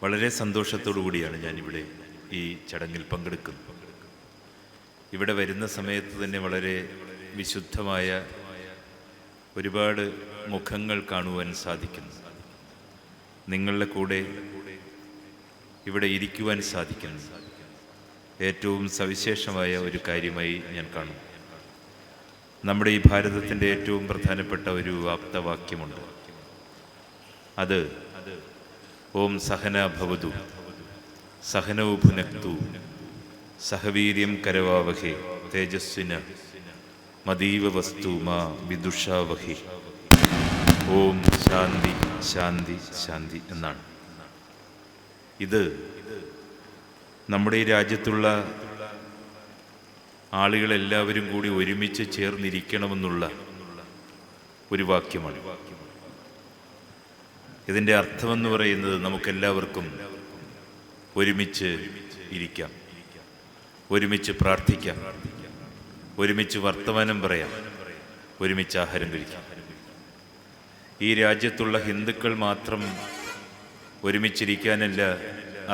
വളരെ സന്തോഷത്തോടു കൂടിയാണ് ഞാനിവിടെ ഈ ചടങ്ങിൽ പങ്കെടുക്കുന്നത്. ഇവിടെ വരുന്ന സമയത്ത് തന്നെ വളരെ വിശുദ്ധമായ ഒരുപാട് മുഖങ്ങൾ കാണുവാൻ സാധിക്കുന്നു. നിങ്ങളുടെ കൂടെ ഇവിടെ ഇരിക്കുവാൻ സാധിക്കുന്നു. ഏറ്റവും സവിശേഷമായ ഒരു കാര്യമായി ഞാൻ കാണുന്നു. നമ്മുടെ ഈ ഭാരതത്തിൻ്റെ ഏറ്റവും പ്രധാനപ്പെട്ട ഒരു ആപ്തവാക്യമുണ്ട്. അത് ഓം സഹന ഭവതു സഹനൗ ഭുനക്തു സഹവീര്യം കരവാവഹേ തേജസ്വിന മദീവ വസ്തു മാ വിദുഷാവഹി. ഓം ശാന്തി ശാന്തി ശാന്തി എന്നാണ്. ഇത് നമ്മുടെ ഈ രാജ്യത്തുള്ള ആളുകളെല്ലാവരും കൂടി ഒരുമിച്ച് ചേർന്നിരിക്കണമെന്നുള്ള ഒരു വാക്യമാണ്. ഇതിൻ്റെ അർത്ഥമെന്ന് പറയുന്നത് നമുക്കെല്ലാവർക്കും ഒരുമിച്ച് ഇരിക്കാം, ഒരുമിച്ച് പ്രാർത്ഥിക്കാം, ഒരുമിച്ച് വർത്തമാനം പറയാം, ഒരുമിച്ച് ആഹാരം കഴിക്കാം. ഈ രാജ്യത്തുള്ള ഹിന്ദുക്കൾ മാത്രം ഒരുമിച്ചിരിക്കാനല്ല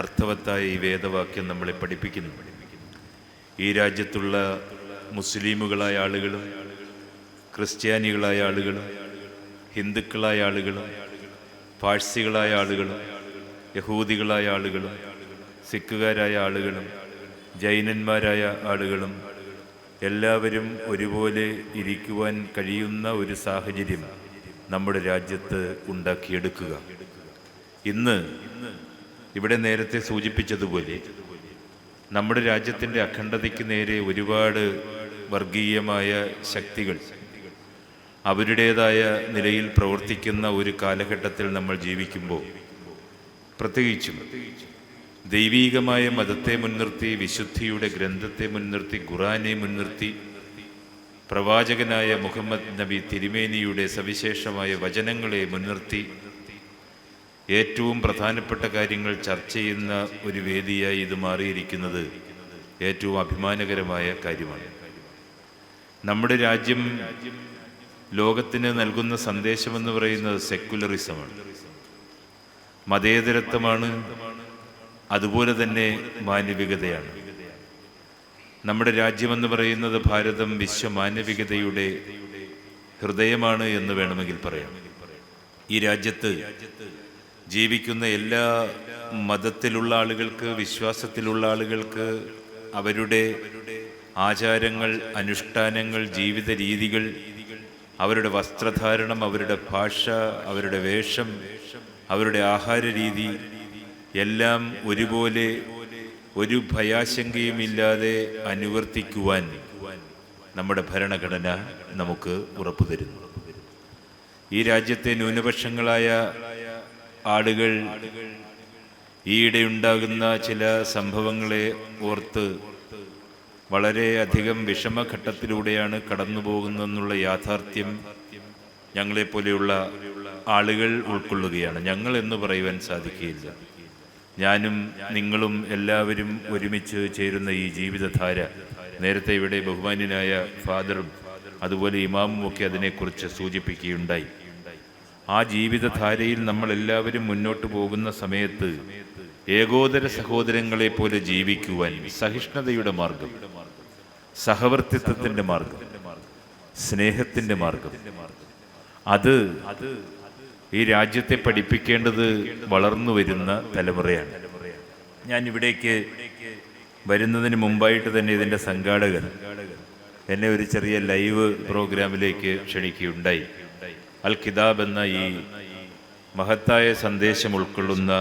അർത്ഥവത്തായ ഈ വേദവാക്യം നമ്മളെ പഠിപ്പിക്കുന്നു. ഈ രാജ്യത്തുള്ള മുസ്ലിമുകളായ ആളുകളും ക്രിസ്ത്യാനികളായ ആളുകളും ഹിന്ദുക്കളായ ആളുകളും പാഴ്സികളായ ആളുകളും യഹൂദികളായ ആളുകളും സിഖുകാരായ ആളുകളും ജൈനന്മാരായ ആളുകളും എല്ലാവരും ഒരുപോലെ ഇരിക്കുവാൻ കഴിയുന്ന ഒരു സാഹചര്യം നമ്മുടെ രാജ്യത്ത് ഉണ്ടാക്കിയെടുക്കുക. ഇന്ന് ഇവിടെ നേരത്തെ സൂചിപ്പിച്ചതുപോലെ നമ്മുടെ രാജ്യത്തിൻ്റെ അഖണ്ഡതയ്ക്ക് നേരെ ഒരുപാട് വർഗീയമായ ശക്തികൾ അവരുടേതായ നിലയിൽ പ്രവർത്തിക്കുന്ന ഒരു കാലഘട്ടത്തിൽ നമ്മൾ ജീവിക്കുമ്പോൾ, പ്രത്യേകിച്ചും ദൈവീകമായ മതത്തെ മുൻനിർത്തി, വിശുദ്ധിയുടെ ഗ്രന്ഥത്തെ മുൻനിർത്തി, ഖുറാനെ മുൻനിർത്തി, പ്രവാചകനായ മുഹമ്മദ് നബി തിരുമേനിയുടെ സവിശേഷമായ വചനങ്ങളെ മുൻനിർത്തി ഏറ്റവും പ്രധാനപ്പെട്ട കാര്യങ്ങൾ ചർച്ച ചെയ്യുന്ന ഒരു വേദിയായി ഇത് മാറിയിരിക്കുന്നത് ഏറ്റവും അഭിമാനകരമായ കാര്യമാണ്. നമ്മുടെ രാജ്യം ലോകത്തിന് നൽകുന്ന സന്ദേശമെന്ന് പറയുന്നത് സെക്കുലറിസമാണ്, മതേതരത്വമാണ്, അതുപോലെ തന്നെ മാനവികതയാണ്. നമ്മുടെ രാജ്യമെന്ന് പറയുന്നത് ഭാരതം വിശ്വമാനവികതയുടെ ഹൃദയമാണ് എന്ന് വേണമെങ്കിൽ പറയാം. ഈ രാജ്യത്ത് ജീവിക്കുന്ന എല്ലാ മതത്തിലുള്ള ആളുകൾക്ക്, വിശ്വാസത്തിലുള്ള ആളുകൾക്ക് അവരുടെ ആചാരങ്ങൾ, അനുഷ്ഠാനങ്ങൾ, ജീവിത രീതികൾ, അവരുടെ വസ്ത്രധാരണം, അവരുടെ ഭാഷ, അവരുടെ വേഷം, അവരുടെ ആഹാര രീതി എല്ലാം ഒരുപോലെ ഒരു ഭയാശങ്കയുമില്ലാതെ അനുവർത്തിക്കുവാൻ നമ്മുടെ ഭരണഘടന നമുക്ക് ഉറപ്പു തരുന്നു. ഈ രാജ്യത്തെ ന്യൂനപക്ഷങ്ങളായ ആളുകൾ ഈയിടെയുണ്ടാകുന്ന ചില സംഭവങ്ങളെ ഓർത്ത് വളരെയധികം വിഷമഘട്ടത്തിലൂടെയാണ് കടന്നു പോകുന്നതെന്നുള്ള യാഥാർത്ഥ്യം ഞങ്ങളെപ്പോലെയുള്ള ആളുകൾ ഉൾക്കൊള്ളുകയാണ്. ഞങ്ങൾ എന്ന് പറയുവാൻ സാധിക്കുകയില്ല. ഞാനും നിങ്ങളും എല്ലാവരും ഒരുമിച്ച് ചേരുന്ന ഈ ജീവിതധാര, നേരത്തെ ഇവിടെ ബഹുമാന്യനായ ഫാദറും അതുപോലെ ഇമാമും ഒക്കെ അതിനെക്കുറിച്ച് സൂചിപ്പിക്കുകയുണ്ടായി. ആ ജീവിതധാരയിൽ നമ്മളെല്ലാവരും മുന്നോട്ട് പോകുന്ന സമയത്ത് ഏകോദര സഹോദരങ്ങളെ പോലെ ജീവിക്കുവാൻ സഹിഷ്ണുതയുടെ മാർഗം, സഹവർത്തിത്വത്തിൻ്റെ മാർഗം, സ്നേഹത്തിൻ്റെ മാർഗം, അത് ഈ രാജ്യത്തെ പഠിപ്പിക്കേണ്ടത് വളർന്നു വരുന്ന തലമുറയാണ്. ഞാൻ ഇവിടേക്ക് വരുന്നതിന് മുമ്പായിട്ട് തന്നെ ഇതിൻ്റെ സംഘാടകൻ എന്നെ ഒരു ചെറിയ ലൈവ് പ്രോഗ്രാമിലേക്ക് ക്ഷണിക്കുകയുണ്ടായി. അൽ കിതാബ് എന്ന ഈ മഹത്തായ സന്ദേശം ഉൾക്കൊള്ളുന്ന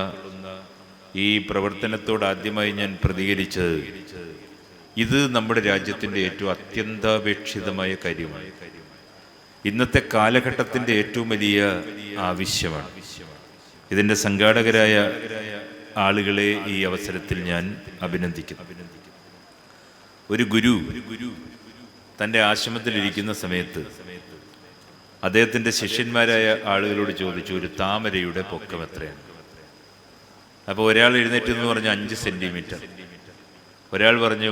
ഈ പ്രവർത്തനത്തോട് ആദ്യമായി ഞാൻ പ്രതികരിച്ചത്, ഇത് നമ്മുടെ രാജ്യത്തിൻ്റെ ഏറ്റവും അത്യന്താപേക്ഷിതമായ കാര്യമാണ്. ഇന്നത്തെ കാലഘട്ടത്തിൻ്റെ ഏറ്റവും വലിയ ആവശ്യമാണ്. ഇതിൻ്റെ സംഘാടകരായ ആളുകളെ ഈ അവസരത്തിൽ ഞാൻ അഭിനന്ദിക്കുന്നു. ഒരു ഗുരു തൻ്റെ ആശ്രമത്തിലിരിക്കുന്ന സമയത്ത് അദ്ദേഹത്തിൻ്റെ ശിഷ്യന്മാരായ ആളുകളോട് ചോദിച്ചു, ഒരു താമരയുടെ പൊക്കം എത്രയാണ്? അപ്പോൾ ഒരാൾ എഴുന്നേറ്റ് എന്ന് പറഞ്ഞു 5 സെൻറ്റിമീറ്റർ, ഒരാൾ പറഞ്ഞു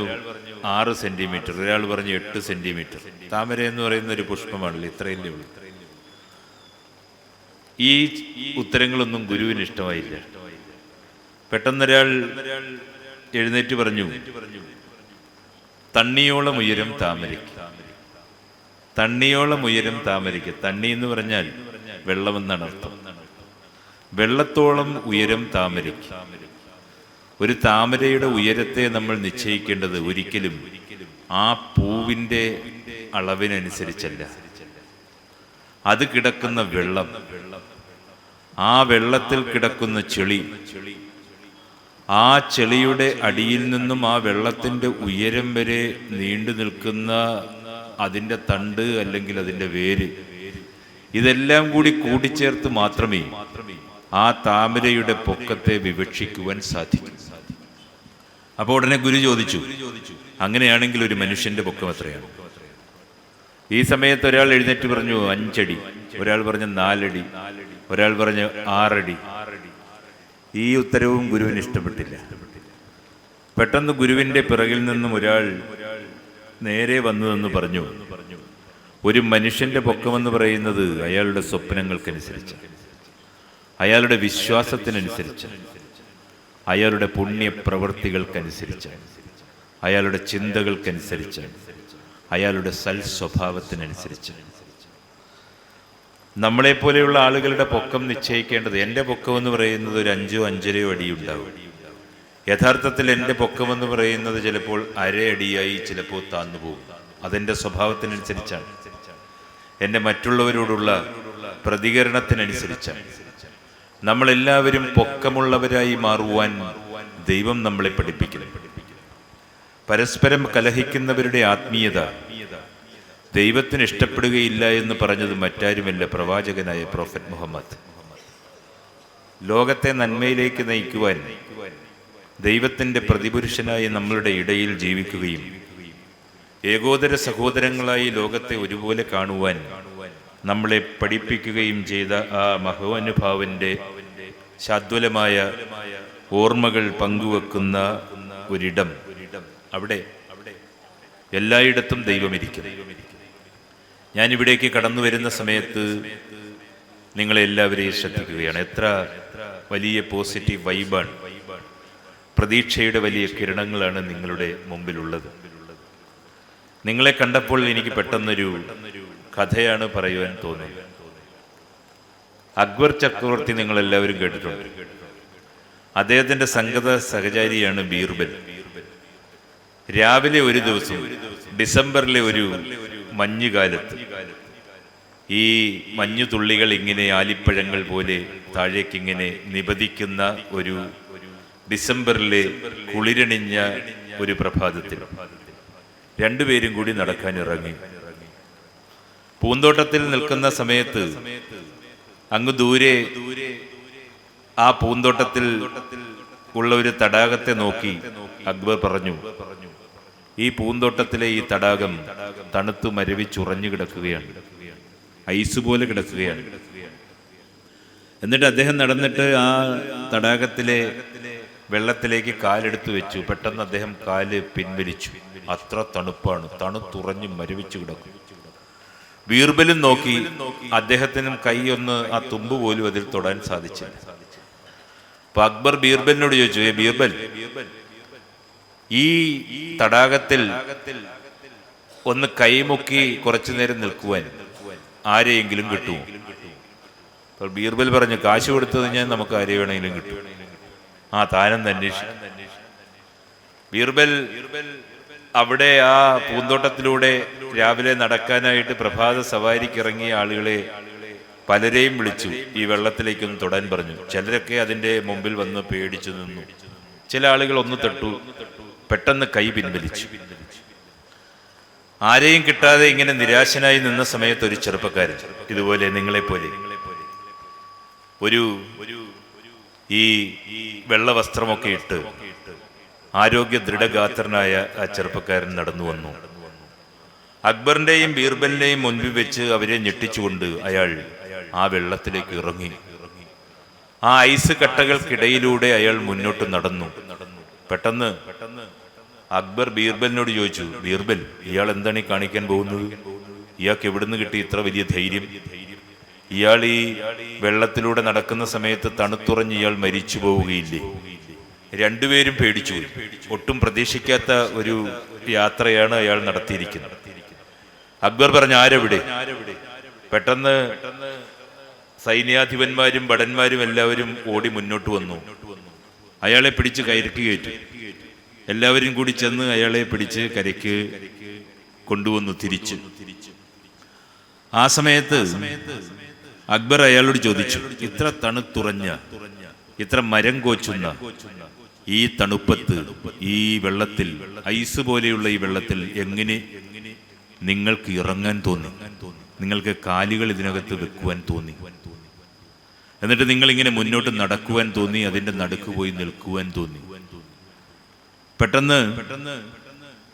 6 സെൻറ്റിമീറ്റർ, ഒരാൾ പറഞ്ഞു 8 സെൻറ്റിമീറ്റർ. താമര എന്ന് പറയുന്ന ഒരു പുഷ്പമാണല്ലോ, ഇത്രയല്ലേ ഉള്ളൂ. ഈ ഉത്തരങ്ങളൊന്നും ഗുരുവിന് ഇഷ്ടമായില്ല. പെട്ടെന്നൊരാൾ എഴുന്നേറ്റ് പറഞ്ഞു, തണ്ണിയോളം ഉയരം താമരയ്ക്ക്. തണ്ണിയോളം ഉയരം താമരയ്ക്ക്. തണ്ണി എന്ന് പറഞ്ഞാൽ വെള്ളമെന്നാണ് അർത്ഥം. വെള്ളത്തോളം ഉയരം താമരയ്ക്ക്. ഒരു താമരയുടെ ഉയരത്തെ നമ്മൾ നിശ്ചയിക്കേണ്ടത് ഒരിക്കലും ആ പൂവിൻ്റെ അളവിനനുസരിച്ചല്ല. അത് കിടക്കുന്ന വെള്ളം, ആ വെള്ളത്തിൽ കിടക്കുന്ന ചെളി, ആ ചെളിയുടെ അടിയിൽ നിന്നും ആ വെള്ളത്തിൻ്റെ ഉയരം വരെ നീണ്ടു നിൽക്കുന്ന അതിൻ്റെ തണ്ട് അല്ലെങ്കിൽ അതിൻ്റെ വേര്, ഇതെല്ലാം കൂടി കൂടിച്ചേർത്ത് മാത്രമേ ആ താമരയുടെ പൊക്കത്തെ വിവക്ഷിക്കുവാൻ സാധിക്കൂ. അപ്പോൾ ഉടനെ ഗുരു ചോദിച്ചു, അങ്ങനെയാണെങ്കിൽ ഒരു മനുഷ്യന്റെ പൊക്കം എത്രയാണ്? ഈ സമയത്ത് ഒരാൾ എഴുന്നേറ്റ് പറഞ്ഞു 5 അടി, ഒരാൾ പറഞ്ഞു 4 അടി, ഒരാൾ പറഞ്ഞു 6 അടി. ഈ ഉത്തരവും ഗുരുവിന് ഇഷ്ടപ്പെട്ടില്ല. പെട്ടെന്ന് ഗുരുവിന്റെ പിറകിൽ നിന്നും ഒരാൾ നേരെ വന്നതെന്ന് പറഞ്ഞു, ഒരു മനുഷ്യന്റെ പൊക്കമെന്ന് പറയുന്നത് അയാളുടെ സ്വപ്നങ്ങൾക്കനുസരിച്ച്, അയാളുടെ വിശ്വാസത്തിനനുസരിച്ച്, അയാളുടെ പുണ്യപ്രവൃത്തികൾക്കനുസരിച്ച്, അയാളുടെ ചിന്തകൾക്കനുസരിച്ച്, അയാളുടെ സൽസ്വഭാവത്തിനനുസരിച്ച്. നമ്മളെപ്പോലെയുള്ള ആളുകളുടെ പൊക്കം നിശ്ചയിക്കേണ്ടത്, എൻ്റെ പൊക്കമെന്ന് പറയുന്നത് ഒരു 5 5.5 അടി ഉണ്ടാവും. യഥാർത്ഥത്തിൽ എൻ്റെ പൊക്കമെന്ന് പറയുന്നത് ചിലപ്പോൾ 1/2 അടിയായി ചിലപ്പോൾ താന്നു പോകും. അതെൻ്റെ സ്വഭാവത്തിനനുസരിച്ചാണ്, എൻ്റെ മറ്റുള്ളവരോടുള്ള പ്രതികരണത്തിനനുസരിച്ചാണ്. നമ്മളെല്ലാവരും പൊക്കമുള്ളവരായി മാറുവാൻ ദൈവം നമ്മളെ പഠിപ്പിക്കുന്നു. പരസ്പരം കലഹിക്കുന്നവരുടെ ആത്മീയത ദൈവത്തിന് ഇഷ്ടപ്പെടുകയില്ല എന്ന് പറഞ്ഞത് മറ്റാരുമല്ല, പ്രവാചകനായ പ്രൊഫറ്റ് മുഹമ്മദ്. ലോകത്തെ നന്മയിലേക്ക് നയിക്കുവാൻ ദൈവത്തിൻ്റെ പ്രതിപുരുഷനായി നമ്മളുടെ ഇടയിൽ ജീവിക്കുകയും ഏകോദര സഹോദരങ്ങളായി ലോകത്തെ ഒരുപോലെ കാണുവാൻ നമ്മളെ പഠിപ്പിക്കുകയും ചെയ്ത ആ മഹാനുഭാവന്റെ ശാദ്വലമായ ഓർമ്മകൾ പങ്കുവെക്കുന്ന ഒരിടം, അവിടെ എല്ലായിടത്തും ദൈവമിരിക്കും. ഞാനിവിടേക്ക് കടന്നു വരുന്ന സമയത്ത് നിങ്ങളെല്ലാവരെയും ശ്രദ്ധിക്കുകയാണ്. എത്ര വലിയ പോസിറ്റീവ് വൈബാണ്, പ്രതീക്ഷയുടെ വലിയ കിരണങ്ങളാണ് നിങ്ങളുടെ മുമ്പിലുള്ളത്. നിങ്ങളെ കണ്ടപ്പോൾ എനിക്ക് പെട്ടെന്നൊരു കഥയാണ് പറയുവാൻ തോന്നുന്നത്. അക്ബർ ചക്രവർത്തി നിങ്ങളെല്ലാവരും കേട്ടിട്ടുണ്ട്. അദ്ദേഹത്തിന്റെ സംഗത സഹചാരിയാണ് ബീർബൽ. രാവിലെ ഒരു ദിവസം ഡിസംബറിലെ ഒരു മഞ്ഞുകാലത്ത് ഈ മഞ്ഞുതുള്ളികൾ ഇങ്ങനെ ആലിപ്പഴങ്ങൾ പോലെ താഴേക്കിങ്ങനെ നിപതിക്കുന്ന ഒരു ഡിസംബറിലെ കുളിരണിഞ്ഞ ഒരു പ്രഭാതത്തിൽ രണ്ടുപേരും കൂടി നടക്കാൻ ഇറങ്ങി. പൂന്തോട്ടത്തിൽ നിൽക്കുന്ന സമയത്ത് അങ്ങ് ദൂരെ ആ പൂന്തോട്ടത്തിൽ ഉള്ള ഒരു തടാകത്തെ നോക്കി അക്ബർ പറഞ്ഞു, ഈ പൂന്തോട്ടത്തിലെ ഈ തടാകം തണുത്തു മരവിച്ചുറഞ്ഞു കിടക്കുകയാണ്, ഐസ് പോലെ കിടക്കുകയാണ്. എന്നിട്ട് അദ്ദേഹം നടന്നിട്ട് ആ തടാകത്തിലെ വെള്ളത്തിലേക്ക് കാലെടുത്തു വെച്ചു. പെട്ടെന്ന് അദ്ദേഹം കാല് പിൻവലിച്ചു. അത്ര തണുപ്പാണ്, തണുത്തുറഞ്ഞു മരവിച്ചു കിടക്കും. ബീർബലും നോക്കി, അദ്ദേഹത്തിനും കൈയൊന്ന് ആ തുമ്പ് പോലും അതിൽ തൊടാൻ സാധിച്ചില്ല. അപ്പൊ അക്ബർ ബീർബലിനോട് ചോദിച്ചു, ബീർബൽ, ഈ തടാകത്തിൽ ഒന്ന് കൈമുക്കി കുറച്ചു നേരം നിൽക്കുവാൻ ആരെയെങ്കിലും കിട്ടുമോ? അപ്പോൾ ബീർബൽ പറഞ്ഞു, കാശ് കൊടുത്തത് ഞാൻ നമുക്ക് ആരെ വേണമെങ്കിലും കിട്ടും. ആ താനെന്ന് അന്വേഷിച്ചു. ബീർബൽ അവിടെ ആ പൂന്തോട്ടത്തിലൂടെ രാവിലെ നടക്കാനായിട്ട് പ്രഭാത സവാരിക്ക് ഇറങ്ങിയ ആളുകളെ പലരെയും വിളിച്ചു, ഈ വെള്ളത്തിലേക്കൊന്ന് തൊടാൻ പറഞ്ഞു. ചിലരൊക്കെ അതിൻ്റെ മുമ്പിൽ വന്ന് പേടിച്ചു നിന്നു. ചില ആളുകൾ ഒന്ന് തൊട്ടു, പെട്ടെന്ന് കൈ പിൻവലിച്ചു. ആരെയും കിട്ടാതെ ഇങ്ങനെ നിരാശനായി നിന്ന സമയത്ത് ഒരു ചെറുപ്പക്കാരൻ, ഇതുപോലെ നിങ്ങളെപ്പോലെ ഒരു ഈ വെള്ള വസ്ത്രമൊക്കെ ഇട്ട് ആരോഗ്യ ദൃഢഗാത്രനായ ആ ചെറുപ്പക്കാരൻ നടന്നു വന്നു. അക്ബറിന്റെയും ബീർബലിന്റെയും മുൻപിൽ വെച്ച് അവരെ ഞെട്ടിച്ചുകൊണ്ട് അയാൾ ആ വെള്ളത്തിലേക്ക് ഇറങ്ങി. ആ ഐസ് കട്ടകൾക്കിടയിലൂടെ അയാൾ മുന്നോട്ട് നടന്നു. പെട്ടെന്ന് അക്ബർ ബീർബലിനോട് ചോദിച്ചു, ബീർബൽ, ഇയാൾ എന്താണ് ഈ കാണിക്കാൻ പോകുന്നത്? ഇയാൾക്ക് എവിടുന്ന് കിട്ടി ഇത്ര വലിയ ധൈര്യം? ഇയാൾ ഈ വെള്ളത്തിലൂടെ നടക്കുന്ന സമയത്ത് തണുത്തുറഞ്ഞ് ഇയാൾ മരിച്ചു പോവുകയില്ലേ? രണ്ടുപേരും പേടിച്ചു. ഒട്ടും പ്രതീക്ഷിക്കാത്ത ഒരു യാത്രയാണ് അയാൾ നടത്തിയിരിക്കുന്നത്. അക്ബർ പറഞ്ഞു, ആരെവിടെ? പെട്ടെന്ന് സൈന്യാധിപന്മാരും ഭടന്മാരും എല്ലാവരും ഓടി മുന്നോട്ട് വന്നു. അയാളെ പിടിച്ച് കരയ്ക്ക് കയറ്റി. എല്ലാവരും കൂടി ചെന്ന് അയാളെ പിടിച്ച് കരയ്ക്ക് കൊണ്ടുവന്നു തിരിച്ചു. ആ സമയത്ത് അക്ബർ അയാളോട് ചോദിച്ചു, ഇത്ര തണുത്തുറഞ്ഞ, ഇത്ര മരം കോച്ചുന്ന ഈ തണുപ്പത്ത്, ഈ വെള്ളത്തിൽ, ഐസ് പോലെയുള്ള ഈ വെള്ളത്തിൽ എങ്ങനെ നിങ്ങൾക്ക് ഇറങ്ങാൻ തോന്നി? നിങ്ങൾക്ക് കാലുകൾ ഇതിനകത്ത് വെക്കുവാൻ തോന്നി? എന്നിട്ട് നിങ്ങൾ ഇങ്ങനെ മുന്നോട്ട് നടക്കുവാൻ തോന്നി, അതിന്റെ നടുക്ക് പോയി നിൽക്കുവാൻ തോന്നി? പെട്ടെന്ന്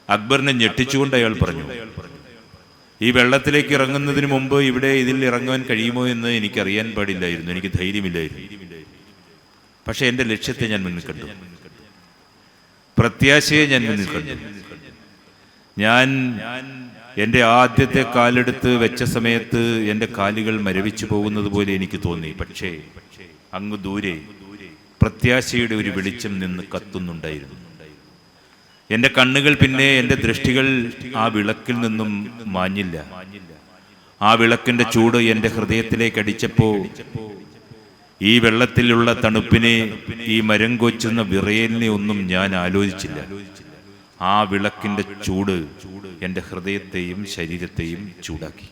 അക്ബറിനെ ഞെട്ടിച്ചുകൊണ്ട് അയാൾ പറഞ്ഞു, ഈ വെള്ളത്തിലേക്ക് ഇറങ്ങുന്നതിന് മുമ്പ് ഇവിടെ ഇതിൽ ഇറങ്ങുവാൻ കഴിയുമോ എന്ന് എനിക്കറിയാൻ പാടില്ലായിരുന്നു, എനിക്ക് ധൈര്യമില്ലായിരുന്നു. പക്ഷെ എൻ്റെ ലക്ഷ്യത്തെ ഞാൻ മുന്നിൽ കണ്ടു, പ്രത്യാശയെ ഞാൻ മുന്നിൽ കണ്ടു. ഞാൻ എൻ്റെ ആദ്യത്തെ കാലെടുത്ത് വെച്ച സമയത്ത് എൻ്റെ കാലുകൾ മരവിച്ചു പോകുന്നത് പോലെ എനിക്ക് തോന്നി. പക്ഷേ അങ്ങ് ദൂരെ പ്രത്യാശയുടെ ഒരു വെളിച്ചം നിന്ന് കത്തുന്നുണ്ടായിരുന്നു. എൻ്റെ കണ്ണുകൾ, പിന്നെ എൻ്റെ ദൃഷ്ടികൾ ആ വിളക്കിൽ നിന്നും മാഞ്ഞില്ല. ആ വിളക്കിന്റെ ചൂട് എൻ്റെ ഹൃദയത്തിലേക്ക് അടിച്ചപ്പോൾ ഈ വെള്ളത്തിലുള്ള തണുപ്പിനെ, ഈ മരം കൊച്ചുന്ന വിറയലിനെ ഒന്നും ഞാൻ ആലോചിച്ചില്ല. ആ വിളക്കിന്റെ ചൂട് എൻ്റെ ഹൃദയത്തെയും ശരീരത്തെയും ചൂടാക്കി.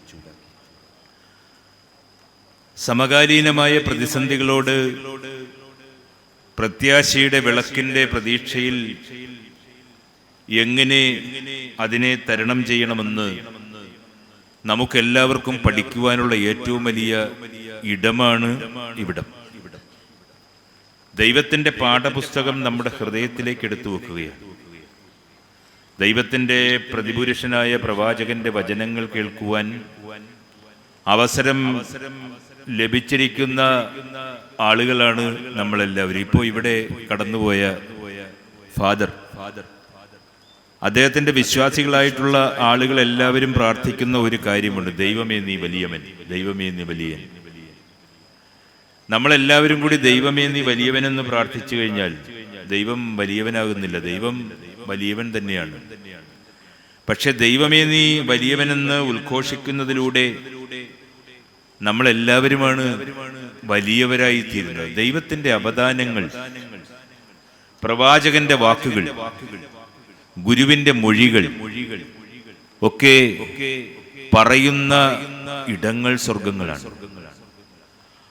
സമകാലീനമായ പ്രതിസന്ധികളോട് പ്രത്യാശയുടെ വിളക്കിന്റെ പ്രതീക്ഷയിൽ എങ്ങനെ അതിനെ തരണം ചെയ്യണമെന്ന് നമുക്കെല്ലാവർക്കും പഠിക്കുവാനുള്ള ഏറ്റവും വലിയ ഇടമാണ് ഇവിടം. ദൈവത്തിന്റെ പാഠപുസ്തകം നമ്മുടെ ഹൃദയത്തിലേക്ക് എടുത്തു വെക്കുകയാണ്. ദൈവത്തിന്റെ പ്രതിപുരുഷനായ പ്രവാചകന്റെ വചനങ്ങൾ കേൾക്കുവാൻ അവസരം ലഭിച്ചിരിക്കുന്ന ആളുകളാണ് നമ്മളെല്ലാവരും. ഇപ്പോൾ ഇവിടെ കടന്നുപോയ ഫാദർ, അദ്ദേഹത്തിന്റെ വിശ്വാസികളായിട്ടുള്ള ആളുകൾ എല്ലാവരും പ്രാർത്ഥിക്കുന്ന ഒരു കാര്യമുണ്ട്, ദൈവമേ നീ വലിയവൻ, ദൈവമേ നീ വലിയവൻ. നമ്മളെല്ലാവരും കൂടി ദൈവമേ നീ വലിയവനെന്ന് പ്രാർത്ഥിച്ചു കഴിഞ്ഞാൽ ദൈവം വലിയവനാകുന്നില്ല, ദൈവം വലിയവൻ തന്നെയാണ്. പക്ഷെ ദൈവമേ നീ വലിയവനെന്ന് ഉദ്ഘോഷിക്കുന്നതിലൂടെ നമ്മളെല്ലാവരുമാണ് വലിയവരായി തീരുന്നത്. ദൈവത്തിന്റെ അവദാനങ്ങൾ, പ്രവാചകന്റെ വാക്കുകൾ, ഗുരുവിന്റെ മൊഴികൾ ഒക്കെ പറയുന്ന ഇടങ്ങൾ സ്വർഗങ്ങളാണ്.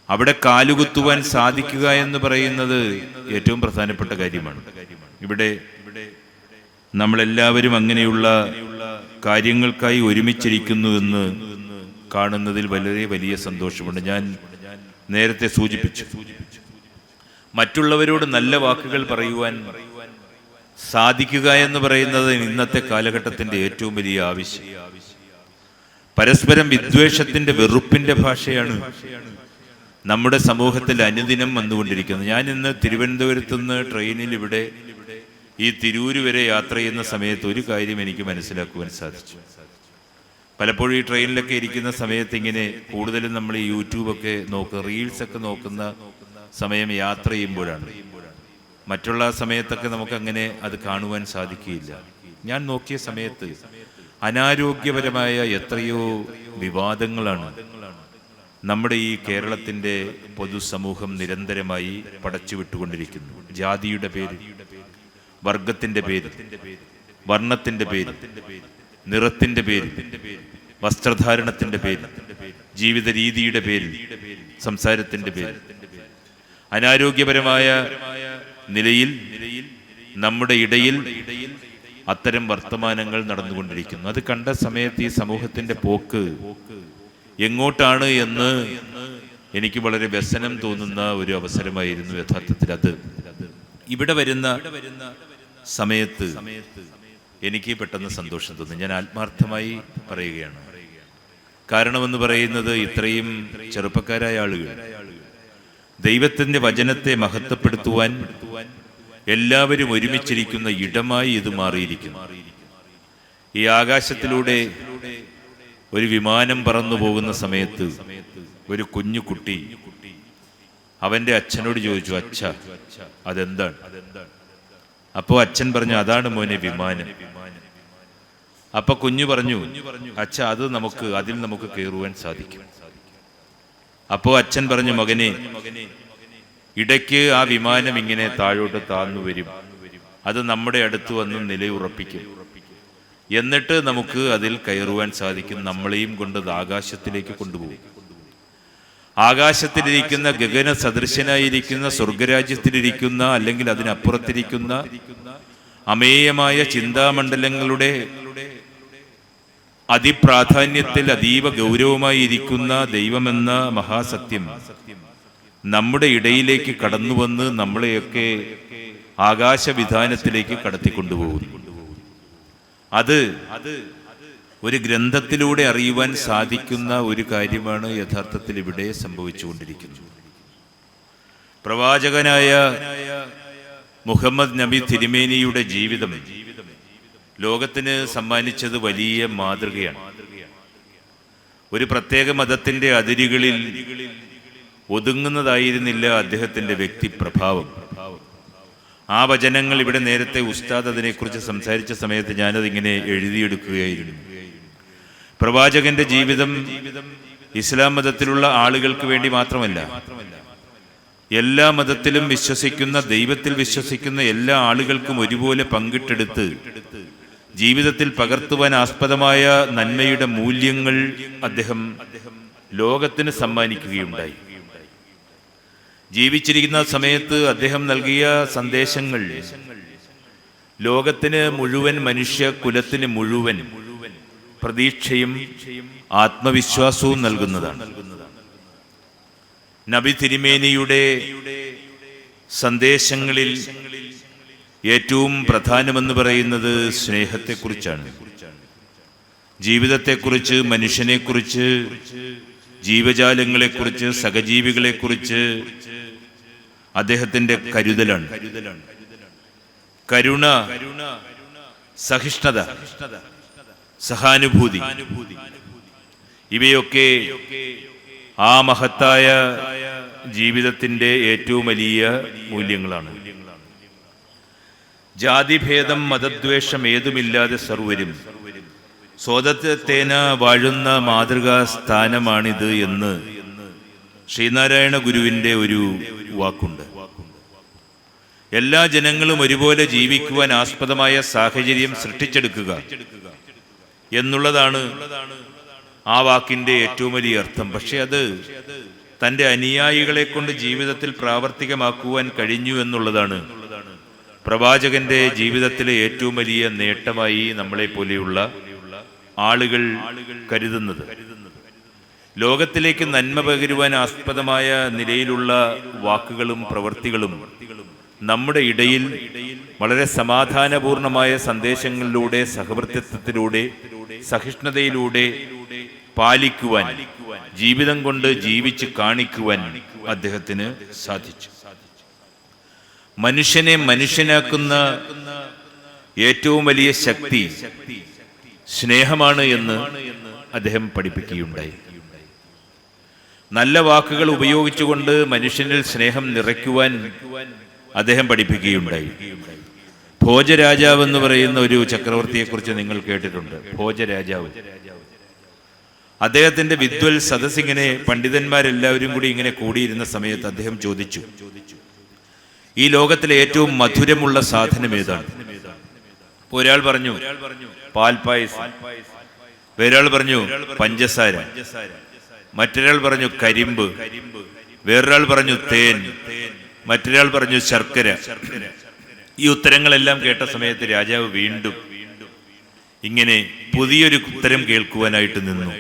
അവിടെ കാലുകുത്തുവാൻ സാധിക്കുക എന്ന് പറയുന്നത് ഏറ്റവും പ്രധാനപ്പെട്ട കാര്യമാണ്. ഇവിടെ നമ്മളെല്ലാവരും അങ്ങനെയുള്ള കാര്യങ്ങൾക്കായി ഒരുമിച്ചിരിക്കുന്നു എന്ന് കാണുന്നതിൽ വളരെ വലിയ സന്തോഷമുണ്ട്. ഞാൻ നേരത്തെ സൂചിപ്പിച്ചു, മറ്റുള്ളവരോട് നല്ല വാക്കുകൾ പറയുവാൻ സാധിക്കുക എന്ന് പറയുന്നത് ഇന്നത്തെ കാലഘട്ടത്തിന്റെ ഏറ്റവും വലിയ ആവശ്യം. പരസ്പരം വിദ്വേഷത്തിന്റെ, വെറുപ്പിന്റെ ഭാഷയാണ് നമ്മുടെ സമൂഹത്തിൽ അനുദിനം വന്നുകൊണ്ടിരിക്കുന്നത്. ഞാൻ ഇന്ന് തിരുവനന്തപുരത്ത് നിന്ന് ട്രെയിനിൽ ഇവിടെ ഈ തിരൂര് വരെ യാത്ര ചെയ്യുന്ന സമയത്ത് ഒരു കാര്യം എനിക്ക് മനസ്സിലാക്കുവാൻ സാധിച്ചു. പലപ്പോഴും ഈ ട്രെയിനിലൊക്കെ ഇരിക്കുന്ന സമയത്ത് ഇങ്ങനെ കൂടുതലും നമ്മൾ ഈ യൂട്യൂബൊക്കെ റീൽസൊക്കെ നോക്കുന്ന സമയം യാത്ര ചെയ്യുമ്പോഴാണ്. മറ്റുള്ള സമയത്തൊക്കെ നമുക്കങ്ങനെ അത് കാണുവാൻ സാധിക്കുകയില്ല. ഞാൻ നോക്കിയ സമയത്ത് അനാരോഗ്യപരമായ എത്രയോ വിവാദങ്ങളാണ് നമ്മുടെ ഈ കേരളത്തിന്റെ പൊതുസമൂഹം നിരന്തരമായി പടച്ചുവിട്ടുകൊണ്ടിരിക്കുന്നു. ജാതിയുടെ പേര്, വർഗത്തിന്റെ പേര്, വർണ്ണത്തിന്റെ പേര്, നിറത്തിന്റെ പേര്, വസ്ത്രധാരണത്തിന്റെ പേര്, ജീവിത രീതിയുടെ പേര്, സംസാരത്തിന്റെ പേര്, അനാരോഗ്യപരമായ നിലയിൽ നമ്മുടെ ഇടയിൽ അത്തരം വർത്തമാനങ്ങൾ നടന്നുകൊണ്ടിരിക്കുന്നു. അത് കണ്ട സമയത്ത് ഈ സമൂഹത്തിന്റെ പോക്ക് എങ്ങോട്ടാണ് എന്ന് എനിക്ക് വളരെ വ്യസനം തോന്നുന്ന ഒരു അവസരമായിരുന്നു യഥാർത്ഥത്തിൽ. അത് ഇവിടെ വരുന്ന സമയത്ത് എനിക്ക് പെട്ടെന്ന് സന്തോഷം തോന്നി. ഞാൻ ആത്മാർത്ഥമായി പറയുകയാണ്. കാരണമെന്ന് പറയുന്നത് ഇത്രയും ചെറുപ്പക്കാരായ ആളുകൾ ദൈവത്തിന്റെ വചനത്തെ മഹത്വപ്പെടുത്തുവാൻ എല്ലാവരും ഒരുമിച്ചിരിക്കുന്ന ഇടമായി ഇത് മാറിയിരിക്കുന്നു. ഈ ആകാശത്തിലൂടെ ഒരു വിമാനം പറന്നു പോകുന്ന സമയത്ത് ഒരു കുഞ്ഞു കുട്ടി അവന്റെ അച്ഛനോട് ചോദിച്ചു, അച്ഛ അതെന്താണ്? അപ്പോൾ അച്ഛൻ പറഞ്ഞു, അതാണ് മോനെ വിമാനം. അപ്പൊ കുഞ്ഞു പറഞ്ഞു, അച്ഛ അത് അതിൽ നമുക്ക് കയറുവാൻ സാധിക്കും. അപ്പോ അച്ഛൻ പറഞ്ഞു, മകനെ, ഇടയ്ക്ക് ആ വിമാനം ഇങ്ങനെ താഴോട്ട് താഴ്ന്നു വരും, അത് നമ്മുടെ അടുത്ത് വന്ന് നിലയുറപ്പിക്കും, എന്നിട്ട് നമുക്ക് അതിൽ കയറുവാൻ സാധിക്കും. നമ്മളെയും കൊണ്ട് അത് ആകാശത്തിലേക്ക് കൊണ്ടുപോകും. ആകാശത്തിലിരിക്കുന്ന ഗഗന സദൃശനായിരിക്കുന്ന സ്വർഗരാജ്യത്തിലിരിക്കുന്ന അല്ലെങ്കിൽ അതിനപ്പുറത്തിരിക്കുന്ന അമേയമായ ചിന്താമണ്ഡലങ്ങളുടെ അതിപ്രാധാന്യത്തിൽ അതീവ ഗൗരവമായി ഇരിക്കുന്ന ദൈവമെന്ന മഹാസത്യം നമ്മുടെ ഇടയിലേക്ക് കടന്നുവന്ന് നമ്മളെയൊക്കെ ആകാശവിധാനത്തിലേക്ക് കടത്തിക്കൊണ്ടുപോകുന്നു. അത് ഒരു ഗ്രന്ഥത്തിലൂടെ അറിയുവാൻ സാധിക്കുന്ന ഒരു കാര്യമാണ് യഥാർത്ഥത്തിൽ ഇവിടെ സംഭവിച്ചുകൊണ്ടിരിക്കുന്നത്. പ്രവാചകനായ മുഹമ്മദ് നബി തിരുമേനിയുടെ ജീവിതം ലോകത്തിന് സമ്മാനിച്ചത് വലിയ മാതൃകയാണ്. ഒരു പ്രത്യേക മതത്തിന്റെ അതിരുകളിൽ ഒതുങ്ങുന്നതായിരുന്നില്ല അദ്ദേഹത്തിന്റെ വ്യക്തിപ്രഭാവം. ആ വചനങ്ങൾ ഇവിടെ നേരത്തെ ഉസ്താദ് അതിനെക്കുറിച്ച് സംസാരിച്ച സമയത്ത് ഞാനതിങ്ങനെ എഴുതിയെടുക്കുകയായിരുന്നു. പ്രവാചകന്റെ ജീവിതം ഇസ്ലാം മതത്തിലുള്ള ആളുകൾക്ക് വേണ്ടി മാത്രമല്ല, എല്ലാ മതത്തിലും വിശ്വസിക്കുന്ന, ദൈവത്തിൽ വിശ്വസിക്കുന്ന എല്ലാ ആളുകൾക്കും ഒരുപോലെ പങ്കിട്ടെടുത്ത് ജീവിതത്തിൽ പകർത്തുവാൻ ആസ്പദമായ നന്മയുടെ മൂല്യങ്ങൾ അദ്ദേഹം ലോകത്തിന് സമ്മാനിക്കുകയുണ്ടായി. ജീവിച്ചിരിക്കുന്ന സമയത്ത് അദ്ദേഹം നൽകിയ സന്ദേശങ്ങൾ ലോകത്തിന് മുഴുവൻ, മനുഷ്യ കുലത്തിന് മുഴുവൻ പ്രതീക്ഷയും ആത്മവിശ്വാസവും നൽകുന്നതാണ്. നബി തിരുമേനിയുടെ സന്ദേശങ്ങളിൽ ഏറ്റവും പ്രധാനമെന്ന് പറയുന്നത് സ്നേഹത്തെക്കുറിച്ചാണ്. ജീവിതത്തെക്കുറിച്ച്, മനുഷ്യനെക്കുറിച്ച്, ജീവജാലങ്ങളെക്കുറിച്ച്, സഹജീവികളെക്കുറിച്ച് അദ്ദേഹത്തിന്റെ കരുതലാണ്. കരുണ, സഹിഷ്ണുത, സഹാനുഭൂതി, ഇവയൊക്കെ ആ മഹത്തായ ജീവിതത്തിന്റെ ഏറ്റവും വലിയ മൂല്യങ്ങളാണ്. ജാതിഭേദം, മതദ്വേഷം ഏതുമില്ലാതെ സർവരും സ്വതത്തേന വാഴുന്ന മാതൃകാ സ്ഥാനമാണിത് എന്ന് ശ്രീനാരായണ ഗുരുവിന്റെ ഒരു വാക്കുണ്ട്. എല്ലാ ജനങ്ങളും ഒരുപോലെ ജീവിക്കുവാൻ ആസ്പദമായ സാഹചര്യം സൃഷ്ടിച്ചെടുക്കുക എന്നുള്ളതാണ് ആ വാക്കിന്റെ ഏറ്റവും വലിയ അർത്ഥം. പക്ഷെ അത് തൻ്റെ അനുയായികളെ കൊണ്ട് ജീവിതത്തിൽ പ്രാവർത്തികമാക്കുവാൻ കഴിഞ്ഞു എന്നുള്ളതാണ് പ്രവാചകന്റെ ജീവിതത്തിലെ ഏറ്റവും വലിയ നേട്ടമായി നമ്മളെ പോലെയുള്ള ആളുകൾ കരുതുന്നത്. ലോകത്തിലേക്ക് നന്മ പകരുവാൻ ആസ്പദമായ നിലയിലുള്ള വാക്കുകളും പ്രവൃത്തികളും നമ്മുടെ ഇടയിൽ വളരെ സമാധാനപൂർണമായ സന്ദേശങ്ങളിലൂടെ, സഹവർത്തിത്വത്തിലൂടെ, സഹിഷ്ണുതയിലൂടെ പാലിക്കുവാൻ, ജീവിതം കൊണ്ട് ജീവിച്ച് കാണിക്കുവാൻ അദ്ദേഹത്തിന് സാധിച്ചു. മനുഷ്യനെ മനുഷ്യനാക്കുന്ന ഏറ്റവും വലിയ ശക്തി സ്നേഹമാണ് എന്ന് അദ്ദേഹം പഠിപ്പിക്കുകയുണ്ടായി. നല്ല വാക്കുകൾ ഉപയോഗിച്ചുകൊണ്ട് മനുഷ്യനിൽ സ്നേഹം നിറയ്ക്കുവാൻ അദ്ദേഹം പഠിപ്പിക്കുകയുണ്ടായി. ഭോജരാജാവ് എന്ന് പറയുന്ന ഒരു ചക്രവർത്തിയെക്കുറിച്ച് നിങ്ങൾ കേട്ടിട്ടുണ്ട്. ഭോജരാജാവ്, അദ്ദേഹത്തിന്റെ വിദ്വൽ സദസ്സിങ്ങനെ പണ്ഡിതന്മാരെല്ലാവരും കൂടി ഇങ്ങനെ കൂടിയിരുന്ന സമയത്ത് അദ്ദേഹം ചോദിച്ചു, ഈ ലോകത്തിലെ ഏറ്റവും മധുരമുള്ള സാധനം ഏതാണ്? ഒരാൾ പറഞ്ഞു പാൽപായസം, വേറൊരാൾ പറഞ്ഞു പഞ്ചസാര, മറ്റൊരാൾ പറഞ്ഞു കരിമ്പ്, വേറൊരാൾ പറഞ്ഞു തേൻ, മറ്റൊരാൾ പറഞ്ഞു ശർക്കര. ഈ ഉത്തരങ്ങളെല്ലാം കേട്ട സമയത്ത് രാജാവ് വീണ്ടും ഇങ്ങനെ പുതിയൊരു ഉത്തരം കേൾക്കുവാനായിട്ട് നിന്നു.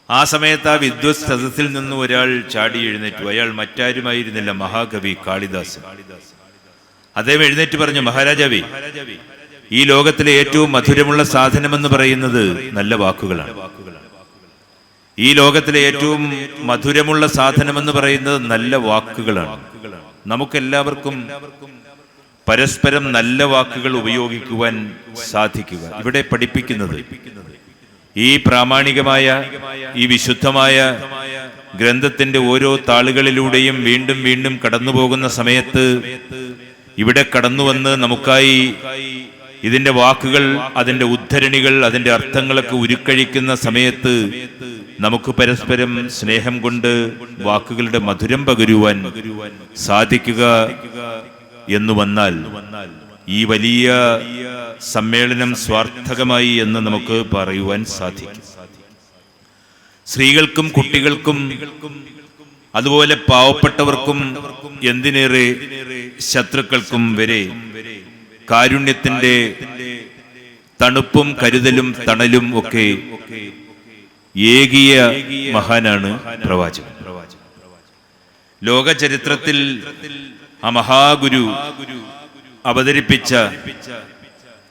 ആ സമയത്ത് ആ വിദ്വത് സദസ്സിൽ നിന്നും ഒരാൾ ചാടി എഴുന്നേറ്റു. അയാൾ മറ്റാരുമായിരുന്നില്ല, മഹാകവി കാളിദാസൻ. അദ്ദേഹം എഴുന്നേറ്റ് പറഞ്ഞു, മഹാരാജാവേ, ഈ ലോകത്തിലെ ഏറ്റവും മധുരമുള്ള സാധനമെന്ന് പറയുന്നത് നല്ല വാക്കുകളാണ്. ഈ ലോകത്തിലെ ഏറ്റവും മധുരമുള്ള സാധനമെന്ന് പറയുന്നത് നല്ല വാക്കുകളാണ്. നമുക്കെല്ലാവർക്കും പരസ്പരം നല്ല വാക്കുകൾ ഉപയോഗിക്കുവാൻ സാധിക്കുക. ഇവിടെ പഠിപ്പിക്കുന്നത് ഈ പ്രാമാണികമായ, ഈ വിശുദ്ധമായ ഗ്രന്ഥത്തിന്റെ ഓരോ താളുകളിലൂടെയും വീണ്ടും വീണ്ടും കടന്നു പോകുന്ന സമയത്ത് ഇവിടെ കടന്നു വന്ന് നമുക്കായി ഇതിന്റെ വാക്കുകൾ, അതിന്റെ ഉദ്ധരണികൾ, അതിന്റെ അർത്ഥങ്ങളൊക്കെ ഉരുക്കഴിക്കുന്ന സമയത്ത് നമുക്ക് പരസ്പരം സ്നേഹം കൊണ്ട് വാക്കുകളുടെ മധുരം പകരുവാൻ സാധിക്കുക എന്ന് വന്നാൽ ഈ വലിയ സമ്മേളനം സ്വാർത്ഥകമായി എന്ന് നമുക്ക് പറയുവാൻ സാധിക്കും. സ്ത്രീകൾക്കും കുട്ടികൾക്കും അതുപോലെ പാവപ്പെട്ടവർക്കും എന്തിനേറെ ശത്രുക്കൾക്കും വരെ കാരുണ്യത്തിന്റെ തണുപ്പും കരുതലും തണലും ഒക്കെ ഏകിയ മഹാനാണ് പ്രവാചകൻ. ലോക ചരിത്രത്തിൽ ആ മഹാഗുരു അവതരിപ്പിച്ച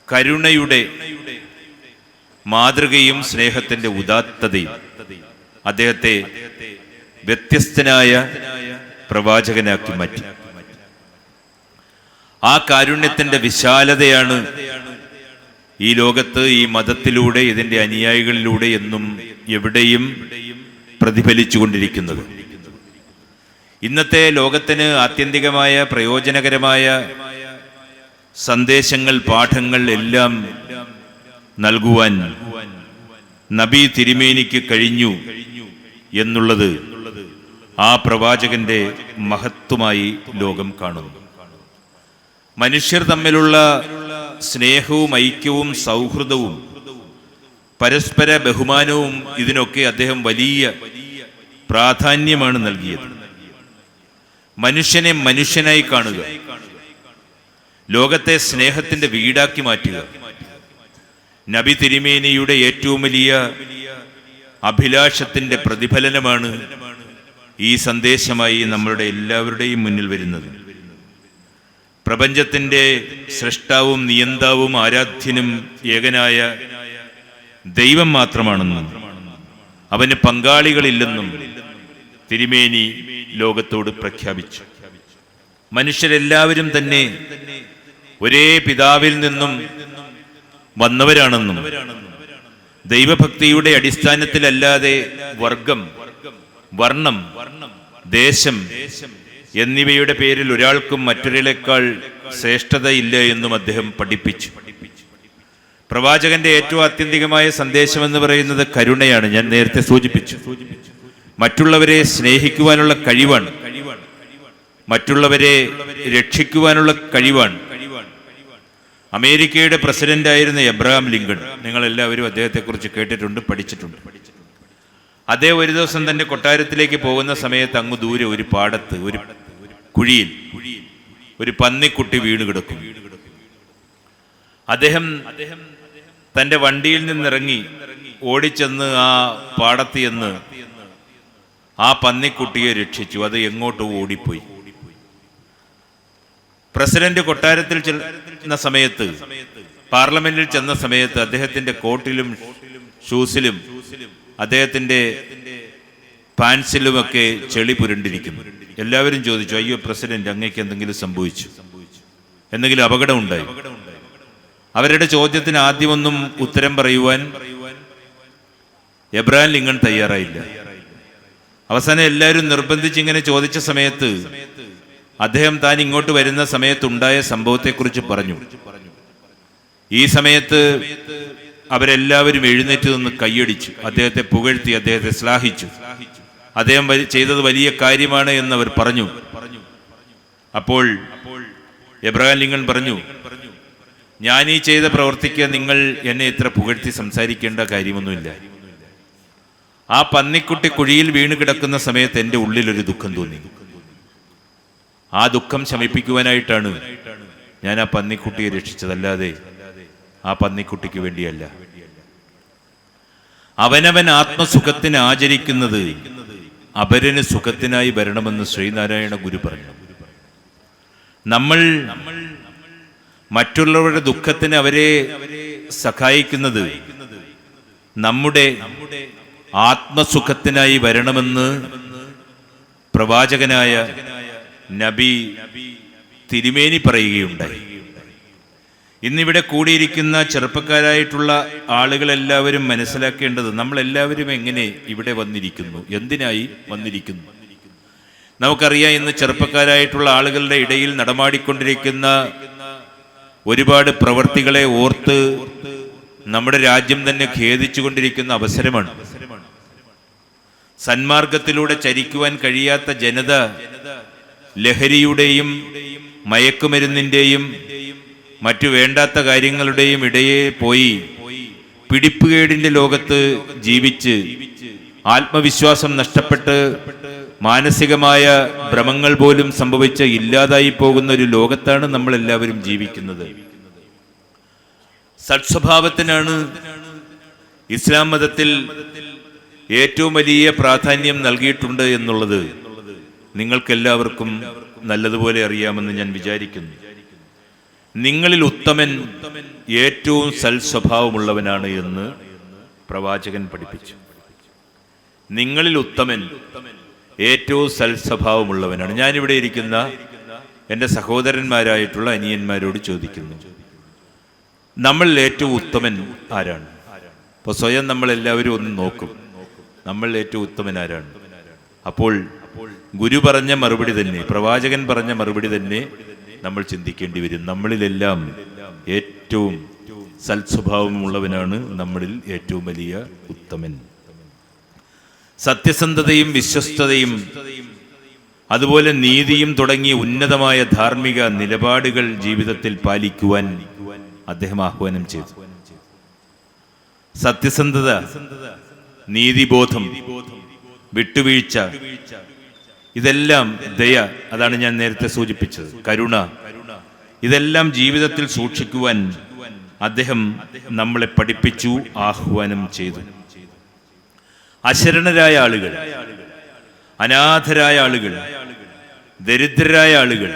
കരുണയുടെ മാതൃകയും സ്നേഹത്തിന്റെ ഉദാത്തതയും അദ്ദേഹത്തെ വ്യത്യസ്തനായ പ്രവാചകനാക്കി മാറ്റി. ആ കാരുണ്യത്തിന്റെ വിശാലതയാണ് ഈ ലോകത്ത് ഈ മതത്തിലൂടെ ഇതിന്റെ അനുയായികളിലൂടെ എന്നും എവിടെയും പ്രതിഫലിച്ചുകൊണ്ടിരിക്കുന്നത്. ഇന്നത്തെ ലോകത്തിന് ആത്യന്തികമായ പ്രയോജനകരമായ സന്ദേശങ്ങൾ, പാഠങ്ങൾ എല്ലാം നൽകുവാൻ നബി തിരുമേനിക്ക് കഴിഞ്ഞു എന്നുള്ളത് ആ പ്രവാചകന്റെ മഹത്വമായി ലോകം കാണുന്നു. മനുഷ്യർ തമ്മിലുള്ള സ്നേഹവും ഐക്യവും സൗഹൃദവും പരസ്പര ബഹുമാനവും ഇതിനൊക്കെ അദ്ദേഹം വലിയ പ്രാധാന്യമാണ് നൽകിയത്. മനുഷ്യനെ മനുഷ്യനായി കാണുക, ലോകത്തെ സ്നേഹത്തിന്റെ വീടാക്കി മാറ്റുക, നബി തിരുമേനിയുടെ ഏറ്റവും വലിയ അഭിലാഷത്തിന്റെ പ്രതിഫലനമാണ് ഈ സന്ദേശമായി നമ്മളുടെ എല്ലാവരുടെയും മുന്നിൽ വരുന്നത്. പ്രപഞ്ചത്തിന്റെ സൃഷ്ടാവും നിയന്താവും ആരാധ്യനും ഏകനായ ദൈവം മാത്രമാണെന്നും അവന് പങ്കാളികളില്ലെന്നും തിരുമേനി ലോകത്തോട് പ്രഖ്യാപിച്ചു. മനുഷ്യരെല്ലാവരും തന്നെ ഒരേ പിതാവിൽ നിന്നും വന്നവരാണെന്നും ദൈവഭക്തിയുടെ അടിസ്ഥാനത്തിലല്ലാതെ വർഗം, വർണ്ണം, ദേശം എന്നിവയുടെ പേരിൽ ഒരാൾക്കും മറ്റൊരാളേക്കാൾ ശ്രേഷ്ഠതയില്ല എന്നും അദ്ദേഹം പഠിപ്പിച്ചു. പ്രവാചകന്റെ ഏറ്റവും ആത്യന്തികമായ സന്ദേശം എന്ന് പറയുന്നത് കരുണയാണ്. ഞാൻ നേരത്തെ സൂചിപ്പിച്ചു. മറ്റുള്ളവരെ സ്നേഹിക്കുവാനുള്ള കഴിവാണ്, മറ്റുള്ളവരെ രക്ഷിക്കുവാനുള്ള കഴിവാണ്. അമേരിക്കയുടെ പ്രസിഡന്റ് ആയിരുന്ന എബ്രഹാം ലിങ്കൺ, നിങ്ങൾ എല്ലാവരും അദ്ദേഹത്തെക്കുറിച്ച് കേട്ടിട്ടുണ്ട്, പഠിച്ചിട്ടുണ്ട്. അദ്ദേഹം ഒരു ദിവസം തന്റെ കൊട്ടാരത്തിലേക്ക് പോകുന്ന സമയത്ത് അങ്ങ് ദൂരെ ഒരു പാടത്ത്, ഒരു കുഴിയിൽ ഒരു പന്നിക്കുട്ടി വീണ് കിടക്കും. അദ്ദേഹം തന്റെ വണ്ടിയിൽ നിന്നിറങ്ങി ഓടിച്ചെന്ന് ആ പാടത്ത് ചെന്ന് ആ പന്നിക്കുട്ടിയെ രക്ഷിച്ചു. അത് എങ്ങോട്ടോ ഓടിപ്പോയി. പ്രസിഡന്റ് കൊട്ടാരത്തിൽ ചെന്ന സമയത്ത്, പാർലമെന്റിൽ ചെന്ന സമയത്ത് അദ്ദേഹത്തിന്റെ കോട്ടിലും ഷൂസിലും അദ്ദേഹത്തിന്റെ പാൻസിലുമൊക്കെ ചെളി പുരണ്ടിരിക്കുന്നു. എല്ലാവരും ചോദിച്ചു, അയ്യോ പ്രസിഡന്റ്, അങ്ങേക്ക് എന്തെങ്കിലും സംഭവിച്ചു, എന്തെങ്കിലും അപകടം ഉണ്ടായി? അവരുടെ ചോദ്യത്തിന് ആദ്യമൊന്നും ഉത്തരം പറയുവാൻ എബ്രഹാം ലിങ്കൺ തയ്യാറായില്ല. അവസാനം എല്ലാവരും നിർബന്ധിച്ചിങ്ങനെ ചോദിച്ച സമയത്ത് അദ്ദേഹം താൻ ഇങ്ങോട്ട് വരുന്ന സമയത്തുണ്ടായ സംഭവത്തെക്കുറിച്ച് പറഞ്ഞു. ഈ സമയത്ത് അവരെല്ലാവരും എഴുന്നേറ്റ് നിന്ന് കൈയടിച്ചു, അദ്ദേഹത്തെ പുകഴ്ത്തി, അദ്ദേഹത്തെ ശ്ലാഘിച്ചു. അദ്ദേഹം ചെയ്തത് വലിയ കാര്യമാണ് എന്നവർ പറഞ്ഞു. അപ്പോൾ എബ്രഹാം ലിങ്കൺ പറഞ്ഞു, ഞാൻ ഈ ചെയ്ത പ്രവർത്തിക്ക് നിങ്ങൾ എന്നെ ഇത്ര പുകഴ്ത്തി സംസാരിക്കേണ്ട കാര്യമൊന്നുമില്ല. ആ പന്നിക്കുട്ടി കുഴിയിൽ വീണ് കിടക്കുന്ന സമയത്ത് എൻ്റെ ഉള്ളിലൊരു ദുഃഖം തോന്നി. ആ ദുഃഖം ശമിപ്പിക്കുവാനായിട്ടാണ് ഞാൻ ആ പന്നിക്കുട്ടിയെ രക്ഷിച്ചതല്ലാതെ ആ പന്നിക്കുട്ടിക്ക് വേണ്ടിയല്ല. അവനവൻ ആത്മസുഖത്തിന് ആചരിക്കുന്നത് അപരന് സുഖത്തിനായി വരണമെന്ന് ശ്രീനാരായണ ഗുരു പറഞ്ഞു. നമ്മൾ മറ്റുള്ളവരുടെ ദുഃഖത്തിന് അവരെ സഹായിക്കുന്നത് നമ്മുടെ ആത്മസുഖത്തിനായി വരണമെന്ന് പ്രവാചകനായ നബി തിരുമേനി പറയുകയുണ്ടായി. ഇന്നിവിടെ കൂടിയിരിക്കുന്ന ചെറുപ്പക്കാരായിട്ടുള്ള ആളുകളെല്ലാവരും മനസ്സിലാക്കേണ്ടത്, നമ്മളെല്ലാവരും എങ്ങനെ ഇവിടെ വന്നിരിക്കുന്നു, എന്തിനായി വന്നിരിക്കുന്നു? നമുക്കറിയാം, ഇന്ന് ചെറുപ്പക്കാരായിട്ടുള്ള ആളുകളുടെ ഇടയിൽ നടമാടിക്കൊണ്ടിരിക്കുന്ന ഒരുപാട് പ്രവൃത്തികളെ ഓർത്ത് നമ്മുടെ രാജ്യം തന്നെ ഖേദിച്ചുകൊണ്ടിരിക്കുന്ന അവസരമാണ്. സന്മാർഗത്തിലൂടെ ചരിക്കുവാൻ കഴിയാത്ത ജനത ലഹരിയുടെയും മയക്കുമരുന്നിന്റെയും മറ്റു വേണ്ടാത്ത കാര്യങ്ങളുടെയും ഇടയെ പോയി പിടിപ്പുകേടിന്റെ ലോകത്ത് ജീവിച്ച് ആത്മവിശ്വാസം നഷ്ടപ്പെട്ട് മാനസികമായ ഭ്രമങ്ങൾ പോലും സംഭവിച്ച് ഇല്ലാതായി പോകുന്ന ഒരു ലോകത്താണ് നമ്മൾ എല്ലാവരും ജീവിക്കുന്നത്. സത്സ്വഭാവത്തിനാണ് ഇസ്ലാം മതത്തിൽ ഏറ്റവും വലിയ പ്രാധാന്യം നൽകിയിട്ടുണ്ട് എന്നുള്ളത് നിങ്ങൾക്കെല്ലാവർക്കും നല്ലതുപോലെ അറിയാമെന്ന് ഞാൻ വിചാരിക്കുന്നു. നിങ്ങളിൽ ഉത്തമൻ ഏറ്റവും സൽസ്വഭാവമുള്ളവനാണ് എന്ന് പ്രവാചകൻ പഠിപ്പിച്ചു. നിങ്ങളിൽ ഉത്തമൻ ഏറ്റവും സൽസ്വഭാവമുള്ളവനാണ്. ഞാനിവിടെ ഇരിക്കുന്ന എൻ്റെ സഹോദരന്മാരായിട്ടുള്ള അനിയന്മാരോട് ചോദിക്കുന്നു, നമ്മൾ ഏറ്റവും ഉത്തമൻ ആരാണ്? അപ്പോൾ സ്വയം നമ്മളെല്ലാവരും ഒന്ന് നോക്കും, നമ്മൾ ഏറ്റവും ഉത്തമൻ ആരാണ്? അപ്പോൾ ഗുരു പറഞ്ഞ മറുപടി തന്നെ, പ്രവാചകൻ പറഞ്ഞ മറുപടി തന്നെ നമ്മൾ ചിന്തിക്കേണ്ടി വരും. നമ്മളിലെല്ലാം ഏറ്റവും സൽസ്വഭാവമുള്ളവനാണ് നമ്മളിൽ ഏറ്റവും വലിയ ഉത്തമൻ. സത്യസന്ധതയും വിശ്വസ്തതയും അതുപോലെ നീതിയും തുടങ്ങിയ ഉന്നതമായ ധാർമ്മിക നിലപാടുകൾ ജീവിതത്തിൽ പാലിക്കുവാൻ അദ്ദേഹം ആഹ്വാനം ചെയ്തു. സത്യസന്ധത, നീതിബോധം, വിട്ടുവീഴ്ച, ഇതെല്ലാം, ദയ, അതാണ് ഞാൻ നേരത്തെ സൂചിപ്പിച്ചത്, കരുണ, ഇതെല്ലാം ജീവിതത്തിൽ സൂക്ഷിക്കുവാൻ അദ്ദേഹം നമ്മളെ പഠിപ്പിച്ചു, ആഹ്വാനം ചെയ്തു. അശരണരായ ആളുകൾ, അനാഥരായ ആളുകൾ, ദരിദ്രരായ ആളുകൾ,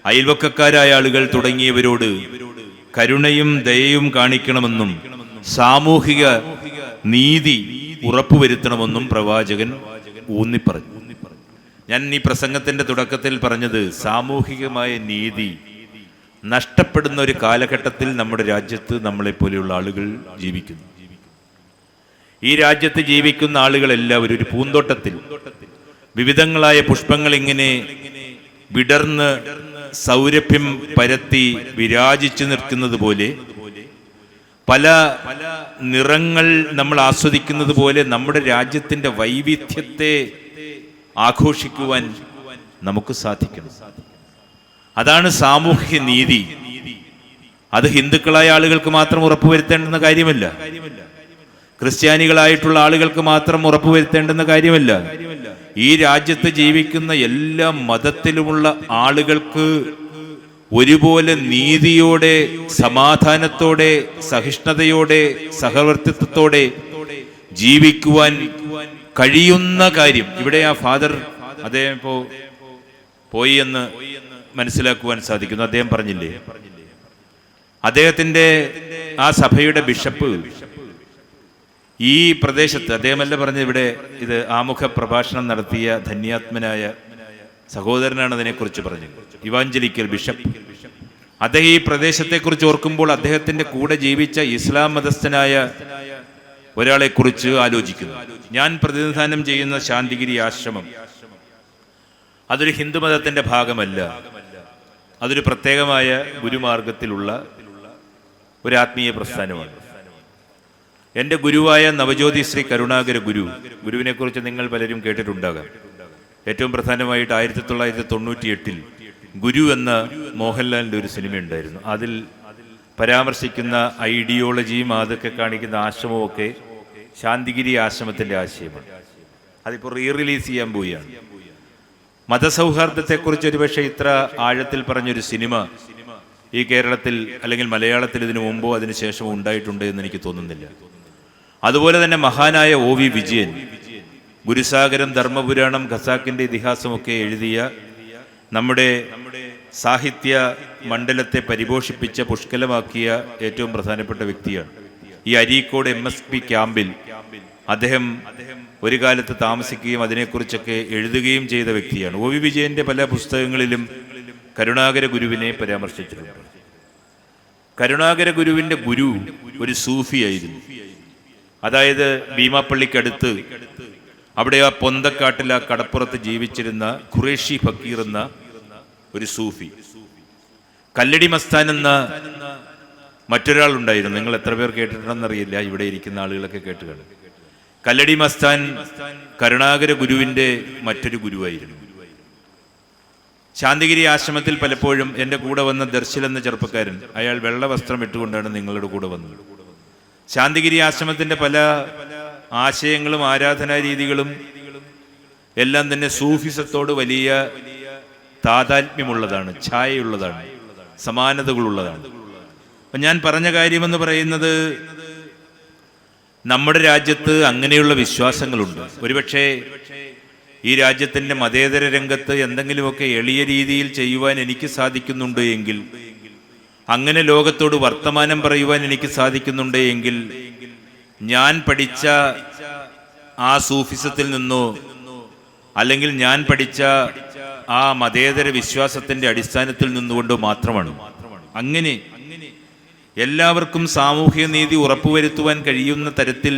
അയൽവക്കക്കാരായ ആളുകൾ തുടങ്ങിയവരോട് കരുണയും ദയയും കാണിക്കണമെന്നും സാമൂഹിക നീതി ഉറപ്പുവരുത്തണമെന്നും പ്രവാചകൻ ഊന്നിപ്പറഞ്ഞു. ഞാൻ ഈ പ്രസംഗത്തിന്റെ തുടക്കത്തിൽ പറഞ്ഞത് സാമൂഹികമായ നീതി നഷ്ടപ്പെടുന്ന ഒരു കാലഘട്ടത്തിൽ നമ്മുടെ രാജ്യത്ത് നമ്മളെപ്പോലെയുള്ള ആളുകൾ ജീവിക്കുന്നു. ഈ രാജ്യത്ത് ജീവിക്കുന്ന ആളുകളെല്ലാവരും ഒരു പൂന്തോട്ടത്തിൽ വിവിധങ്ങളായ പുഷ്പങ്ങൾ ഇങ്ങനെ വിടർന്ന് സൗരഭ്യം പരത്തി വിരാജിച്ചു നിൽക്കുന്നത് പോലെ, പല നിറങ്ങൾ നമ്മൾ ആസ്വദിക്കുന്നത് പോലെ നമ്മുടെ രാജ്യത്തിന്റെ വൈവിധ്യത്തെ ആഘോഷിക്കുവാൻ നമുക്ക് സാധിക്കണം. അതാണ് സാമൂഹ്യ നീതി. അത് ഹിന്ദുക്കളായ ആളുകൾക്ക് മാത്രം ഉറപ്പുവരുത്തേണ്ടുന്ന കാര്യമല്ല, ക്രിസ്ത്യാനികളായിട്ടുള്ള ആളുകൾക്ക് മാത്രം ഉറപ്പുവരുത്തേണ്ടുന്ന കാര്യമല്ല. ഈ രാജ്യത്ത് ജീവിക്കുന്ന എല്ലാ മതത്തിലുമുള്ള ആളുകൾക്ക് ഒരുപോലെ നീതിയോടെ, സമാധാനത്തോടെ, സഹിഷ്ണുതയോടെ, സഹവർത്തിത്വത്തോടെ ജീവിക്കുവാൻ കഴിയുന്ന കാര്യം. ഇവിടെ ആ ഫാദർ അദ്ദേഹം പോയി എന്ന് മനസ്സിലാക്കുവാൻ സാധിക്കുന്നു. അദ്ദേഹം പറഞ്ഞില്ലേ, അദ്ദേഹത്തിന്റെ ആ സഭയുടെ ബിഷപ്പ് ഈ പ്രദേശത്ത്, അദ്ദേഹമല്ല പറഞ്ഞത്, ഇവിടെ ഇത് ആമുഖ പ്രഭാഷണം നടത്തിയ ധന്യാത്മനായ സഹോദരനാണ് അതിനെക്കുറിച്ച് പറഞ്ഞത്, ഇവാഞ്ചലിക്കൽ ബിഷപ്പ്. അദ്ദേഹം ഈ പ്രദേശത്തെക്കുറിച്ച് ഓർക്കുമ്പോൾ അദ്ദേഹത്തിന്റെ കൂടെ ജീവിച്ച ഇസ്ലാം മതസ്ഥനായ ഒരാളെ കുറിച്ച് ആലോചിക്കുന്നു. ഞാൻ പ്രതിനിധാനം ചെയ്യുന്ന ശാന്തിഗിരി ആശ്രമം അതൊരു ഹിന്ദുമതത്തിന്റെ ഭാഗമല്ല, അതൊരു പ്രത്യേകമായ ഗുരുമാർഗത്തിലുള്ള ഒരു ആത്മീയ പ്രസ്ഥാനമാണ്. എൻ്റെ ഗുരുവായ നവജ്യോതി ശ്രീ കരുണാകര ഗുരുവിനെ കുറിച്ച് നിങ്ങൾ പലരും കേട്ടിട്ടുണ്ടാകാം. ഏറ്റവും പ്രധാനമായിട്ട് 1998 ഗുരു എന്ന മോഹൻലാലിൻ്റെ ഒരു സിനിമ ഉണ്ടായിരുന്നു. അതിൽ പരാമർശിക്കുന്ന ഐഡിയോളജിയും അതൊക്കെ കാണിക്കുന്ന ആശ്രമവും ഒക്കെ ശാന്തിഗിരി ആശ്രമത്തിൻ്റെ ആശയമാണ്. അതിപ്പോൾ റിലീസ് ചെയ്യാൻ പോവുകയാണ്. മതസൗഹാർദ്ദത്തെക്കുറിച്ച് ഒരുപക്ഷെ ഇത്ര ആഴത്തിൽ പറഞ്ഞൊരു സിനിമ ഈ കേരളത്തിൽ അല്ലെങ്കിൽ മലയാളത്തിൽ ഇതിനു മുമ്പോ അതിനുശേഷമോ ഉണ്ടായിട്ടുണ്ട് എന്ന് എനിക്ക് തോന്നുന്നില്ല. അതുപോലെ തന്നെ മഹാനായ OV വിജയൻ ഗുരുസാഗരം, ധർമ്മപുരാണം, ഖസാക്കിന്റെ ഇതിഹാസമൊക്കെ എഴുതിയ നമ്മുടെ സാഹിത്യ മണ്ഡലത്തെ പരിപോഷിപ്പിച്ച, പുഷ്കലമാക്കിയ ഏറ്റവും പ്രധാനപ്പെട്ട വ്യക്തിയാണ്. ഈ അരീക്കോട് MSP ക്യാമ്പിൽ അദ്ദേഹം ഒരു കാലത്ത് താമസിക്കുകയും അതിനെക്കുറിച്ചൊക്കെ എഴുതുകയും ചെയ്ത വ്യക്തിയാണ്. OV വിജയന്റെ പല പുസ്തകങ്ങളിലും കരുണാകര ഗുരുവിനെ പരാമർശിച്ചിട്ടുണ്ട്. കരുണാകര ഗുരുവിന്റെ ഗുരു ഒരു സൂഫിയായിരുന്നു. അതായത് ഭീമാപ്പള്ളിക്കടുത്ത് അവിടെ ആ പൊന്തക്കാട്ടിൽ ആ കടപ്പുറത്ത് ജീവിച്ചിരുന്ന ഖുറേഷി ഫക്കീർ എന്ന ഒരു സൂഫി, കല്ലടി മസ്താൻ എന്ന മറ്റൊരാൾ ഉണ്ടായിരുന്നു. നിങ്ങൾ എത്ര പേർ കേട്ടിട്ടുണ്ടെന്നറിയില്ല, ഇവിടെ ഇരിക്കുന്ന ആളുകളൊക്കെ കേട്ട് കാണും. കല്ലടി മസ്താൻ കരുണാകര ഗുരുവിന്റെ മറ്റൊരു ഗുരുവായിരുന്നു. ശാന്തിഗിരി ആശ്രമത്തിൽ പലപ്പോഴും എൻ്റെ കൂടെ വന്ന ദർശൽ എന്ന ചെറുപ്പക്കാരൻ, അയാൾ വെള്ള വസ്ത്രം ഇട്ടുകൊണ്ടാണ് നിങ്ങളുടെ കൂടെ വന്നത്. ശാന്തിഗിരി ആശ്രമത്തിന്റെ പല ആശയങ്ങളും ആരാധനാ രീതികളും എല്ലാം തന്നെ സൂഫിസത്തോട് വലിയ താതാത്മ്യമുള്ളതാണ്, ഛായയുള്ളതാണ്, സമാനതകളുള്ളതാണ്. അപ്പൊ ഞാൻ പറഞ്ഞ കാര്യമെന്ന് പറയുന്നത്, നമ്മുടെ രാജ്യത്ത് അങ്ങനെയുള്ള വിശ്വാസങ്ങളുണ്ട്. ഒരുപക്ഷെ ഈ രാജ്യത്തിന്റെ മതേതര രംഗത്ത് എന്തെങ്കിലുമൊക്കെ എളിയ രീതിയിൽ ചെയ്യുവാൻ എനിക്ക് സാധിക്കുന്നുണ്ട് എങ്കിൽ, അങ്ങനെ ലോകത്തോട് വർത്തമാനം പറയുവാൻ എനിക്ക് സാധിക്കുന്നുണ്ട് എങ്കിൽ, ഞാൻ പഠിച്ച ആ സൂഫിസത്തിൽ നിന്നോ അല്ലെങ്കിൽ ഞാൻ പഠിച്ച ആ മതേതര വിശ്വാസത്തിന്റെ അടിസ്ഥാനത്തിൽ നിന്നുകൊണ്ടോ മാത്രമാണ്. അങ്ങനെ എല്ലാവർക്കും സാമൂഹ്യ നീതി ഉറപ്പുവരുത്തുവാൻ കഴിയുന്ന തരത്തിൽ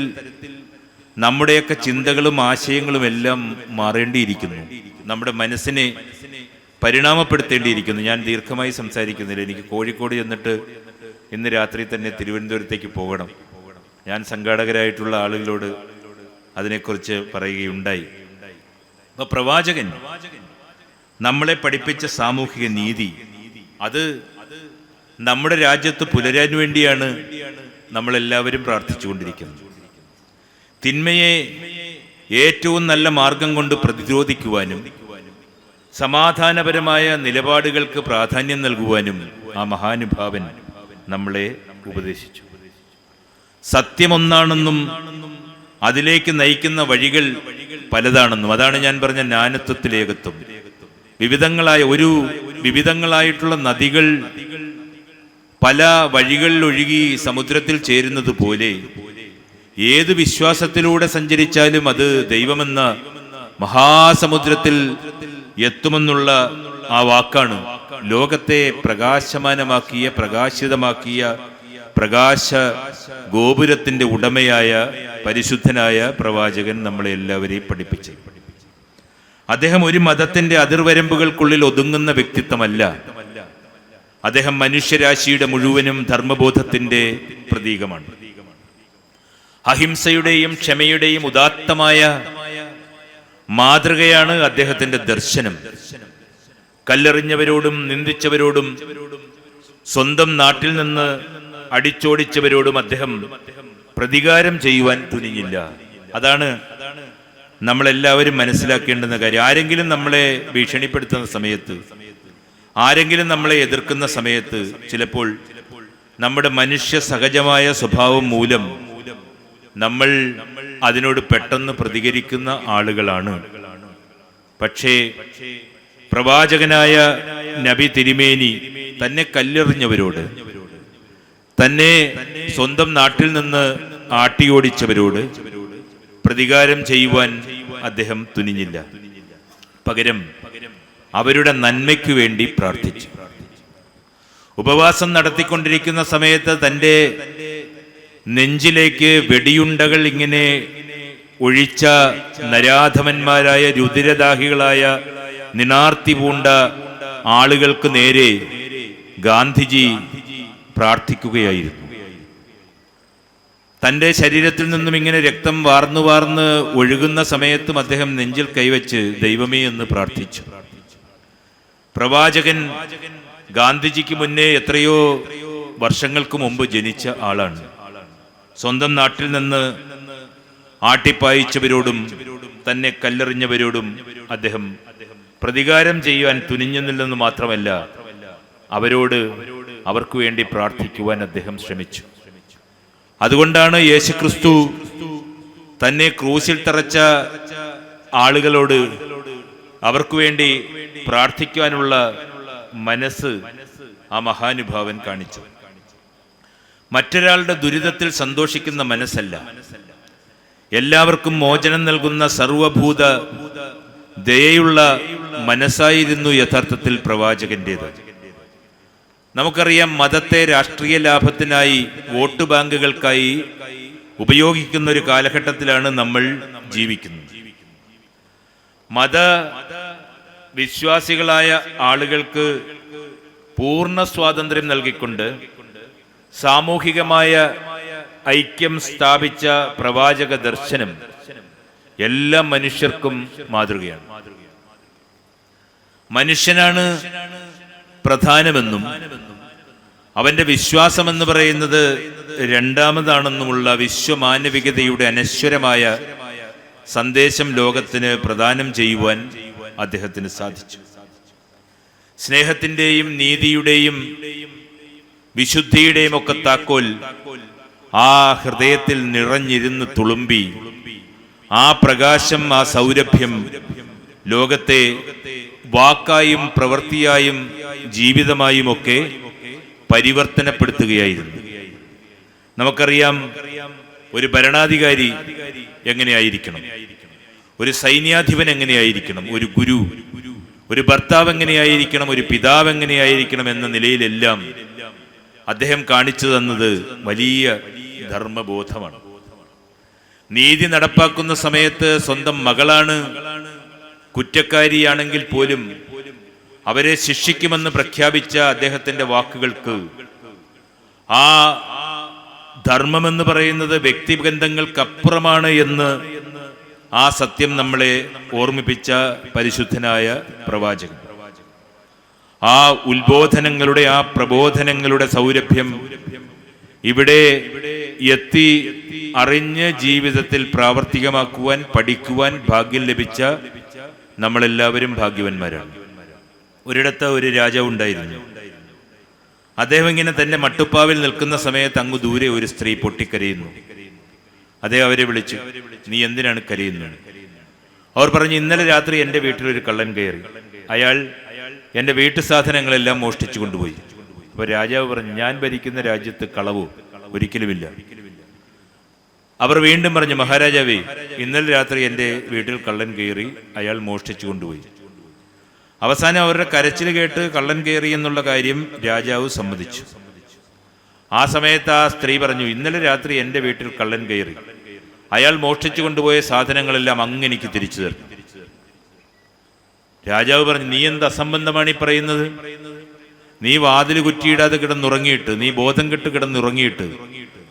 നമ്മുടെയൊക്കെ ചിന്തകളും ആശയങ്ങളും എല്ലാം മാറേണ്ടിയിരിക്കുന്നു. നമ്മുടെ മനസ്സിനെ പരിണാമപ്പെടുത്തേണ്ടിയിരിക്കുന്നു. ഞാൻ ദീർഘമായി സംസാരിക്കുന്നില്ല. എനിക്ക് കോഴിക്കോട് ചെന്നിട്ട് ഇന്ന് രാത്രി തന്നെ തിരുവനന്തപുരത്തേക്ക് പോകണം. ഞാൻ സംഘാടകരായിട്ടുള്ള ആളുകളോട് അതിനെക്കുറിച്ച് പറയുകയുണ്ടായി. അപ്പൊ പ്രവാചകൻ നമ്മളെ പഠിപ്പിച്ച സാമൂഹിക നീതി, അത് നമ്മുടെ രാജ്യത്ത് പുലരാൻ വേണ്ടിയാണ് നമ്മളെല്ലാവരും പ്രാർത്ഥിച്ചുകൊണ്ടിരിക്കുന്നത്. തിന്മയെ ഏറ്റവും നല്ല മാർഗം കൊണ്ട് പ്രതിരോധിക്കുവാനും സമാധാനപരമായ നിലപാടുകൾക്ക് പ്രാധാന്യം നൽകുവാനും ആ മഹാനുഭാവൻ നമ്മളെ ഉപദേശിച്ചു. സത്യമൊന്നാണെന്നും അതിലേക്ക് നയിക്കുന്ന വഴികൾ പലതാണെന്നും, അതാണ് ഞാൻ പറഞ്ഞ ജ്ഞാനത്വത്തിലേകത്വം. വിവിധങ്ങളായിട്ടുള്ള നദികൾ പല വഴികളിൽ ഒഴുകി സമുദ്രത്തിൽ ചേരുന്നത് പോലെ ഏത് വിശ്വാസത്തിലൂടെ സഞ്ചരിച്ചാലും അത് ദൈവമെന്ന മഹാസമുദ്രത്തിൽ എത്തുമെന്നുള്ള ആ വാക്കാണ് ലോകത്തെ പ്രകാശമാനമാക്കിയ, പ്രകാശിതമാക്കിയ പ്രകാശ ഗോപുരത്തിന്റെ ഉടമയായ പരിശുദ്ധനായ പ്രവാചകൻ നമ്മളെ എല്ലാവരെയും പഠിപ്പിച്ചു. അദ്ദേഹം ഒരു മതത്തിന്റെ അതിർവരമ്പുകൾക്കുള്ളിൽ ഒതുങ്ങുന്ന വ്യക്തിത്വമല്ല. അദ്ദേഹം മനുഷ്യരാശിയുടെ മുഴുവനും ധർമ്മബോധത്തിന്റെ പ്രതീകമാണ്. അഹിംസയുടെയും ക്ഷമയുടെയും ഉദാത്തമായ മാതൃകയാണ് അദ്ദേഹത്തിന്റെ ദർശനം. കല്ലെറിഞ്ഞവരോടും നിന്ദിച്ചവരോടും സ്വന്തം നാട്ടിൽ നിന്ന് അടിച്ചോടിച്ചവരോടും അദ്ദേഹം പ്രതികാരം ചെയ്യുവാൻ തുനിഞ്ഞില്ല. അതാണ് നമ്മളെല്ലാവരും മനസ്സിലാക്കേണ്ടുന്ന കാര്യം. ആരെങ്കിലും നമ്മളെ ഭീഷണിപ്പെടുത്തുന്ന സമയത്ത്, ആരെങ്കിലും നമ്മളെ എതിർക്കുന്ന സമയത്ത്, ചിലപ്പോൾ നമ്മുടെ മനുഷ്യ സഹജമായ സ്വഭാവം മൂലം നമ്മൾ അതിനോട് പെട്ടെന്ന് പ്രതികരിക്കുന്ന ആളുകളാണ്. പക്ഷേ പ്രവാചകനായ നബി തിരുമേനി തന്നെ കല്ലെറിഞ്ഞവരോട്, തന്നെ സ്വന്തം നാട്ടിൽ നിന്ന് ആട്ടിയോടിച്ചവരോട് പ്രതികാരം ചെയ്യുവാൻ അദ്ദേഹം തുനിഞ്ഞില്ല. പകരം അവരുടെ നന്മയ്ക്കു വേണ്ടി പ്രാർത്ഥിച്ചു. ഉപവാസം നടത്തിക്കൊണ്ടിരിക്കുന്ന സമയത്ത് തൻ്റെ നെഞ്ചിലേക്ക് വെടിയുണ്ടകൾ ഇങ്ങനെ ഒഴിച്ച നരാധമന്മാരായ രുതിരദാഹികളായ നിനാർത്തി പൂണ്ട ആളുകൾക്ക് നേരെ ഗാന്ധിജി പ്രാർത്ഥിക്കുകയായിരുന്നു. തൻ്റെ ശരീരത്തിൽ നിന്നും ഇങ്ങനെ രക്തം വാർന്നു വാർന്ന് ഒഴുകുന്ന സമയത്തും അദ്ദേഹം നെഞ്ചിൽ കൈവച്ച് ദൈവമേ എന്ന് പ്രാർത്ഥിച്ചു. പ്രവാചകൻ ഗാന്ധിജിക്ക് മുന്നേ എത്രയോ വർഷങ്ങൾക്ക് മുമ്പ് ജനിച്ച ആളാണ്. സ്വന്തം നാട്ടിൽ നിന്ന് ആട്ടിപ്പായിച്ചവരോടും തന്നെ കല്ലെറിഞ്ഞവരോടും അദ്ദേഹം പ്രതികാരം ചെയ്യുവാൻ തുനിഞ്ഞെന്നില്ലെന്ന് മാത്രമല്ല, അവർക്ക് വേണ്ടി പ്രാർത്ഥിക്കുവാൻ അദ്ദേഹം ശ്രമിച്ചു. അതുകൊണ്ടാണ് യേശുക്രിസ്തു തന്നെ ക്രൂശിൽ തറച്ച ആളുകളോട് അവർക്ക് വേണ്ടി പ്രാർത്ഥിക്കുവാനുള്ള മനസ്സ് ആ മഹാനുഭാവൻ കാണിച്ചു. മറ്റൊരാളുടെ ദുരിതത്തിൽ സന്തോഷിക്കുന്ന മനസ്സല്ല, എല്ലാവർക്കും മോചനം നൽകുന്ന സർവഭൂത ദയയുള്ള മനസ്സായിരുന്നു യഥാർത്ഥത്തിൽ പ്രവാചകന്റേത്. നമുക്കറിയാം, മതത്തെ രാഷ്ട്രീയ ലാഭത്തിനായി, വോട്ട് ബാങ്കുകൾക്കായി ഉപയോഗിക്കുന്ന ഒരു കാലഘട്ടത്തിലാണ് നമ്മൾ ജീവിക്കുന്നത്. മത വിശ്വാസികളായ ആളുകൾക്ക് പൂർണ്ണ സ്വാതന്ത്ര്യം നൽകിക്കൊണ്ട് സാമൂഹികമായ ഐക്യം സ്ഥാപിച്ച പ്രവാചക ദർശനം എല്ലാ മനുഷ്യർക്കും മാതൃകയാണ്. മനുഷ്യനാണ് പ്രധാനമെന്നും അവന്റെ വിശ്വാസം എന്ന് പറയുന്നത് രണ്ടാമതാണെന്നുമുള്ള വിശ്വമാനവികതയുടെ അനശ്വരമായ സന്ദേശം ലോകത്തിന് പ്രദാനം ചെയ്യുവാൻ അദ്ദേഹത്തിന് സാധിച്ചു. സ്നേഹത്തിന്റെയും നീതിയുടെയും വിശുദ്ധിയുടെയും ഒക്കെ താക്കോൽ ആ ഹൃദയത്തിൽ നിറഞ്ഞിരുന്ന് തുളുമ്പി ആ പ്രകാശം, ആ സൗരഭ്യം ലോകത്തെ വാക്കായും പ്രവൃത്തിയായും ജീവിതമായും ഒക്കെ പരിവർത്തനപ്പെടുത്തുകയായിരുന്നു. നമുക്കറിയാം, ഒരു ഭരണാധികാരി എങ്ങനെയായിരിക്കണം, ഒരു സൈന്യാധിപൻ എങ്ങനെയായിരിക്കണം, ഒരു ഗുരു, ഒരു ഭർത്താവ് എങ്ങനെയായിരിക്കണം, ഒരു പിതാവ് എങ്ങനെയായിരിക്കണം എന്ന നിലയിലെല്ലാം അദ്ദേഹം കാണിച്ചു തന്നത് വലിയ ധർമ്മബോധമാണ്. നീതി നടപ്പാക്കുന്ന സമയത്ത് സ്വന്തം മകളാണ് കുറ്റക്കാരിയാണെങ്കിൽ പോലും അവരെ ശിക്ഷിക്കുമെന്ന് പ്രഖ്യാപിച്ച അദ്ദേഹത്തിന്റെ വാക്കുകൾക്ക് ആ ധർമ്മമെന്ന് പറയുന്നത് വ്യക്തിബന്ധങ്ങൾക്കപ്പുറമാണ് എന്ന് ആ സത്യം നമ്മളെ ഓർമ്മിപ്പിച്ച പരിശുദ്ധനായ പ്രവാചകൻ. ആ ഉത്ബോധനങ്ങളുടെ, ആ പ്രബോധനങ്ങളുടെ സൗരഭ്യം ഇവിടെ എത്തി അറിഞ്ഞ് ജീവിതത്തിൽ പ്രാവർത്തികമാക്കുവാൻ, പഠിക്കുവാൻ ഭാഗ്യം ലഭിച്ച നമ്മളെല്ലാവരും ഭാഗ്യവാന്മാരാണ്. ഒരിടത്ത് ഒരു രാജാവ് ഉണ്ടായിരുന്നു. അദ്ദേഹം ഇങ്ങനെ തന്നെ മട്ടുപ്പാവിൽ നിൽക്കുന്ന സമയത്ത് അങ്ങ് ദൂരെ ഒരു സ്ത്രീ പൊട്ടിക്കരയുന്നു. അദ്ദേഹം അവരെ വിളിച്ചു, നീ എന്തിനാണ് കരയുന്നത്? അവർ പറഞ്ഞു, ഇന്നലെ രാത്രി എൻ്റെ വീട്ടിൽ ഒരു കള്ളൻ കയറി, അയാൾ എൻ്റെ വീട്ടു സാധനങ്ങളെല്ലാം മോഷ്ടിച്ചു കൊണ്ടുപോയി. അപ്പൊ രാജാവ് പറഞ്ഞു, ഞാൻ ഭരിക്കുന്ന രാജ്യത്ത് കളവോ ഒരിക്കലുമില്ല. അവർ വീണ്ടും പറഞ്ഞു, മഹാരാജാവേ, ഇന്നലെ രാത്രി എൻ്റെ വീട്ടിൽ കള്ളൻ കയറി, അയാൾ മോഷ്ടിച്ചു കൊണ്ടുപോയി. അവസാനം അവരുടെ കരച്ചിൽ കേട്ട് കള്ളൻ കയറി എന്നുള്ള കാര്യം രാജാവ് സമ്മതിച്ചു. ആ സമയത്ത് ആ സ്ത്രീ പറഞ്ഞു, ഇന്നലെ രാത്രി എൻ്റെ വീട്ടിൽ കള്ളൻ കയറി, അയാൾ മോഷ്ടിച്ചു കൊണ്ടുപോയ സാധനങ്ങളെല്ലാം അങ്ങ് എനിക്ക് തിരിച്ചു തരും. രാജാവ് പറഞ്ഞു, നീ എന്ത് അസംബന്ധമാണ് ഈ പറയുന്നത്? നീ വാതിൽ കുറ്റിയിടാതെ കിടന്നുറങ്ങിയിട്ട്, നീ ബോധം കെട്ട് കിടന്നുറങ്ങിയിട്ട്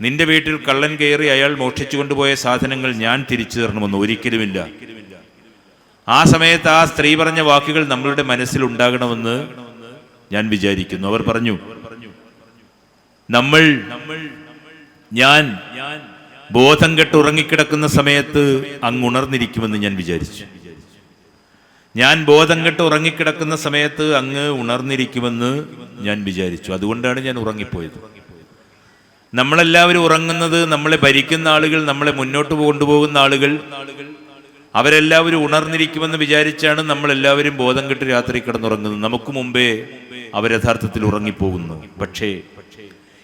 നിന്റെ വീട്ടിൽ കള്ളൻ കയറി അയാൾ മോഷ്ടിച്ചു കൊണ്ടുപോയ സാധനങ്ങൾ ഞാൻ തിരിച്ചു തരണമെന്ന് ഒരിക്കലുമില്ല. ആ സമയത്ത് ആ സ്ത്രീ പറഞ്ഞ വാക്കുകൾ നമ്മളുടെ മനസ്സിൽ ഉണ്ടാകണമെന്ന് ഞാൻ വിചാരിക്കുന്നു. അവർ പറഞ്ഞു, ഞാൻ ബോധം കെട്ട് ഉറങ്ങിക്കിടക്കുന്ന സമയത്ത് അങ്ങ് ഉണർന്നിരിക്കുമെന്ന് ഞാൻ വിചാരിച്ചു. ഞാൻ ബോധം കെട്ട് ഉറങ്ങിക്കിടക്കുന്ന സമയത്ത് അങ്ങ് ഉണർന്നിരിക്കുമെന്ന് ഞാൻ വിചാരിച്ചു. അതുകൊണ്ടാണ് ഞാൻ ഉറങ്ങിപ്പോയത്. നമ്മളെല്ലാവരും ഉറങ്ങുന്നത്, നമ്മളെ ഭരിക്കുന്ന ആളുകൾ, നമ്മളെ മുന്നോട്ട് കൊണ്ടുപോകുന്ന ആളുകൾ, അവരെല്ലാവരും ഉണർന്നിരിക്കുമെന്ന് വിചാരിച്ചാണ് നമ്മളെല്ലാവരും ബോധം കെട്ട് രാത്രി കിടന്നുറങ്ങുന്നത്. നമുക്ക് മുമ്പേ അവർ യഥാർത്ഥത്തിൽ ഉറങ്ങിപ്പോകുന്നു. പക്ഷേ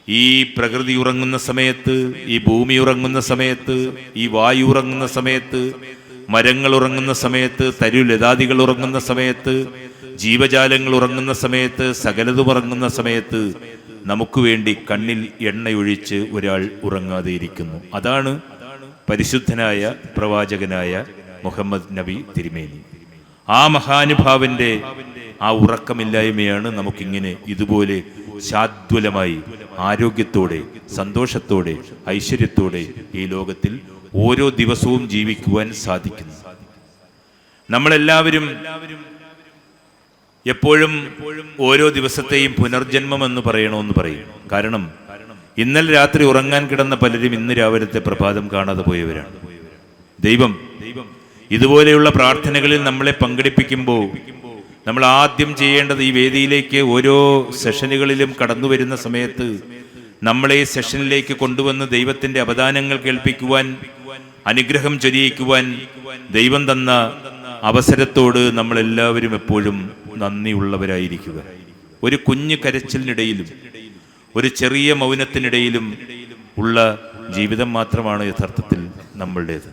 ഈ പ്രകൃതി ഉറങ്ങുന്ന സമയത്ത്, ഈ ഭൂമി ഉറങ്ങുന്ന സമയത്ത്, ഈ വായു ഉറങ്ങുന്ന സമയത്ത്, മരങ്ങൾ ഉറങ്ങുന്ന സമയത്ത്, തരുലതാദികൾ ഉറങ്ങുന്ന സമയത്ത്, ജീവജാലങ്ങൾ ഉറങ്ങുന്ന സമയത്ത്, സകലതും ഉറങ്ങുന്ന സമയത്ത് നമുക്ക് വേണ്ടി കണ്ണിൽ എണ്ണയൊഴിച്ച് ഒരാൾ ഉറങ്ങാതെ ഇരിക്കുന്നു. അതാണ് പരിശുദ്ധനായ പ്രവാചകനായ മുഹമ്മദ് നബി തിരുമേനി. ആ മഹാനുഭാവന്റെ ആ ഉറക്കമില്ലായ്മയാണ് നമുക്കിങ്ങനെ ഇതുപോലെ ശാദ്വലമായി ആരോഗ്യത്തോടെ, സന്തോഷത്തോടെ, ഐശ്വര്യത്തോടെ ഈ ലോകത്തിൽ ഓരോ ദിവസവും ജീവിക്കുവാൻ സാധിക്കുന്നു. നമ്മളെല്ലാവരും എപ്പോഴും ഓരോ ദിവസത്തെയും പുനർജന്മം എന്ന് പറയണമെന്ന് പറയും. കാരണം ഇന്നലെ രാത്രി ഉറങ്ങാൻ കിടന്ന പലരും ഇന്ന് രാവിലത്തെ പ്രഭാതം കാണാതെ പോയവരാണ്. ദൈവം ഇതുപോലെയുള്ള പ്രാർത്ഥനകളിൽ നമ്മളെ പങ്കെടുപ്പിക്കുമ്പോൾ നമ്മൾ ആദ്യം ചെയ്യേണ്ടത്, ഈ വേദിയിലേക്ക് ഓരോ സെഷനുകളിലും കടന്നു വരുന്ന സമയത്ത് നമ്മളെ സെഷനിലേക്ക് കൊണ്ടുവന്ന് ദൈവത്തിന്റെ അവദാനങ്ങൾ കേൾപ്പിക്കുവാൻ, അനുഗ്രഹം ചൊരിയിക്കുവാൻ ദൈവം തന്ന അവസരത്തോട് നമ്മളെല്ലാവരും എപ്പോഴും നന്ദിയുള്ളവരായിരിക്കുക. ഒരു കുഞ്ഞു കരച്ചിലിനിടയിലും ഒരു ചെറിയ മൗനത്തിനിടയിലും ഉള്ള ജീവിതം മാത്രമാണ് യഥാർത്ഥത്തിൽ നമ്മളുടേത്.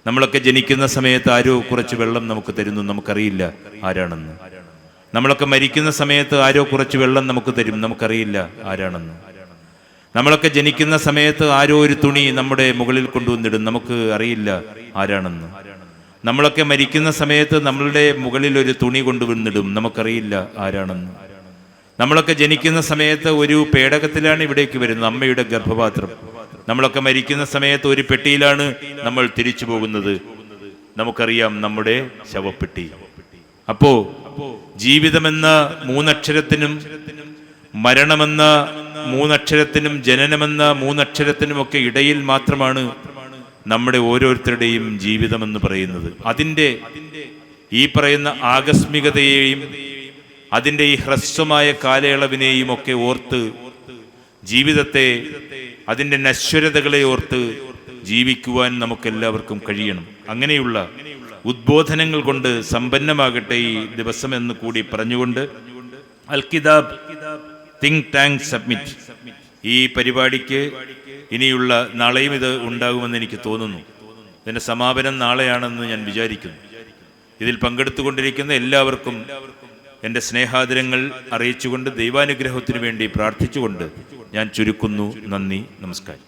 നമ്മളൊക്കെ ജനിക്കുന്ന സമയത്ത് ആരോ കുറച്ച് വെള്ളം നമുക്ക് തരുന്നു, നമുക്കറിയില്ല ആരാണെന്ന്. നമ്മളൊക്കെ മരിക്കുന്ന സമയത്ത് ആരോ കുറച്ച് വെള്ളം നമുക്ക് തരും, നമുക്കറിയില്ല ആരാണെന്ന്. നമ്മളൊക്കെ ജനിക്കുന്ന സമയത്ത് ആരോ ഒരു തുണി നമ്മുടെ മുകളിൽ കൊണ്ടുവന്നിടും, നമുക്ക് അറിയില്ല ആരാണെന്ന്. നമ്മളൊക്കെ മരിക്കുന്ന സമയത്ത് നമ്മളുടെ മുകളിൽ ഒരു തുണി കൊണ്ടുവന്നിടും, നമുക്കറിയില്ല ആരാണെന്ന്. നമ്മളൊക്കെ ജനിക്കുന്ന സമയത്ത് ഒരു പേടകത്തിലാണ് ഇവിടേക്ക് വരുന്നത്, അമ്മയുടെ ഗർഭപാത്രം. നമ്മളൊക്കെ മരിക്കുന്ന സമയത്ത് ഒരു പെട്ടിയിലാണ് നമ്മൾ തിരിച്ചു പോകുന്നത്, നമുക്കറിയാം നമ്മുടെ ശവപ്പെട്ടി. അപ്പോ ജീവിതമെന്ന മൂന്നക്ഷരത്തിനും മരണമെന്ന മൂന്നക്ഷരത്തിനും ജനനമെന്ന മൂന്നക്ഷരത്തിനുമൊക്കെ ഇടയിൽ മാത്രമാണ് നമ്മുടെ ഓരോരുത്തരുടെയും ജീവിതമെന്ന് പറയുന്നത്. അതിൻ്റെ ഈ പറയുന്ന ആകസ്മികതയെയും അതിൻ്റെ ഈ ഹ്രസ്വമായ കാലയളവിനെയും ഒക്കെ ഓർത്ത് ജീവിതത്തെ, അതിൻ്റെ നശ്വരതകളെ ഓർത്ത് ജീവിക്കുവാൻ നമുക്കെല്ലാവർക്കും കഴിയണം. അങ്ങനെയുള്ള ഉദ്ബോധനങ്ങൾ കൊണ്ട് സമ്പന്നമാകട്ടെ ഈ ദിവസം എന്ന് കൂടി പറഞ്ഞുകൊണ്ട് അൽ കിതാബ് തിങ്ക് ടാങ്ക് സബ്മിറ്റ് ഈ പരിപാടിക്ക് ഇനിയുള്ള നാളെയും ഇത് ഉണ്ടാകുമെന്ന് എനിക്ക് തോന്നുന്നു. ഇതിൻ്റെ സമാപനം നാളെയാണെന്ന് ഞാൻ വിചാരിക്കുന്നു. ഇതിൽ പങ്കെടുത്തുകൊണ്ടിരിക്കുന്ന എല്ലാവർക്കും എൻ്റെ സ്നേഹാദരങ്ങൾ അറിയിച്ചുകൊണ്ട് ദൈവാനുഗ്രഹത്തിനു വേണ്ടി പ്രാർത്ഥിച്ചുകൊണ്ട് ഞാൻ ചുരുക്കുന്നു. നന്ദി, നമസ്കാരം.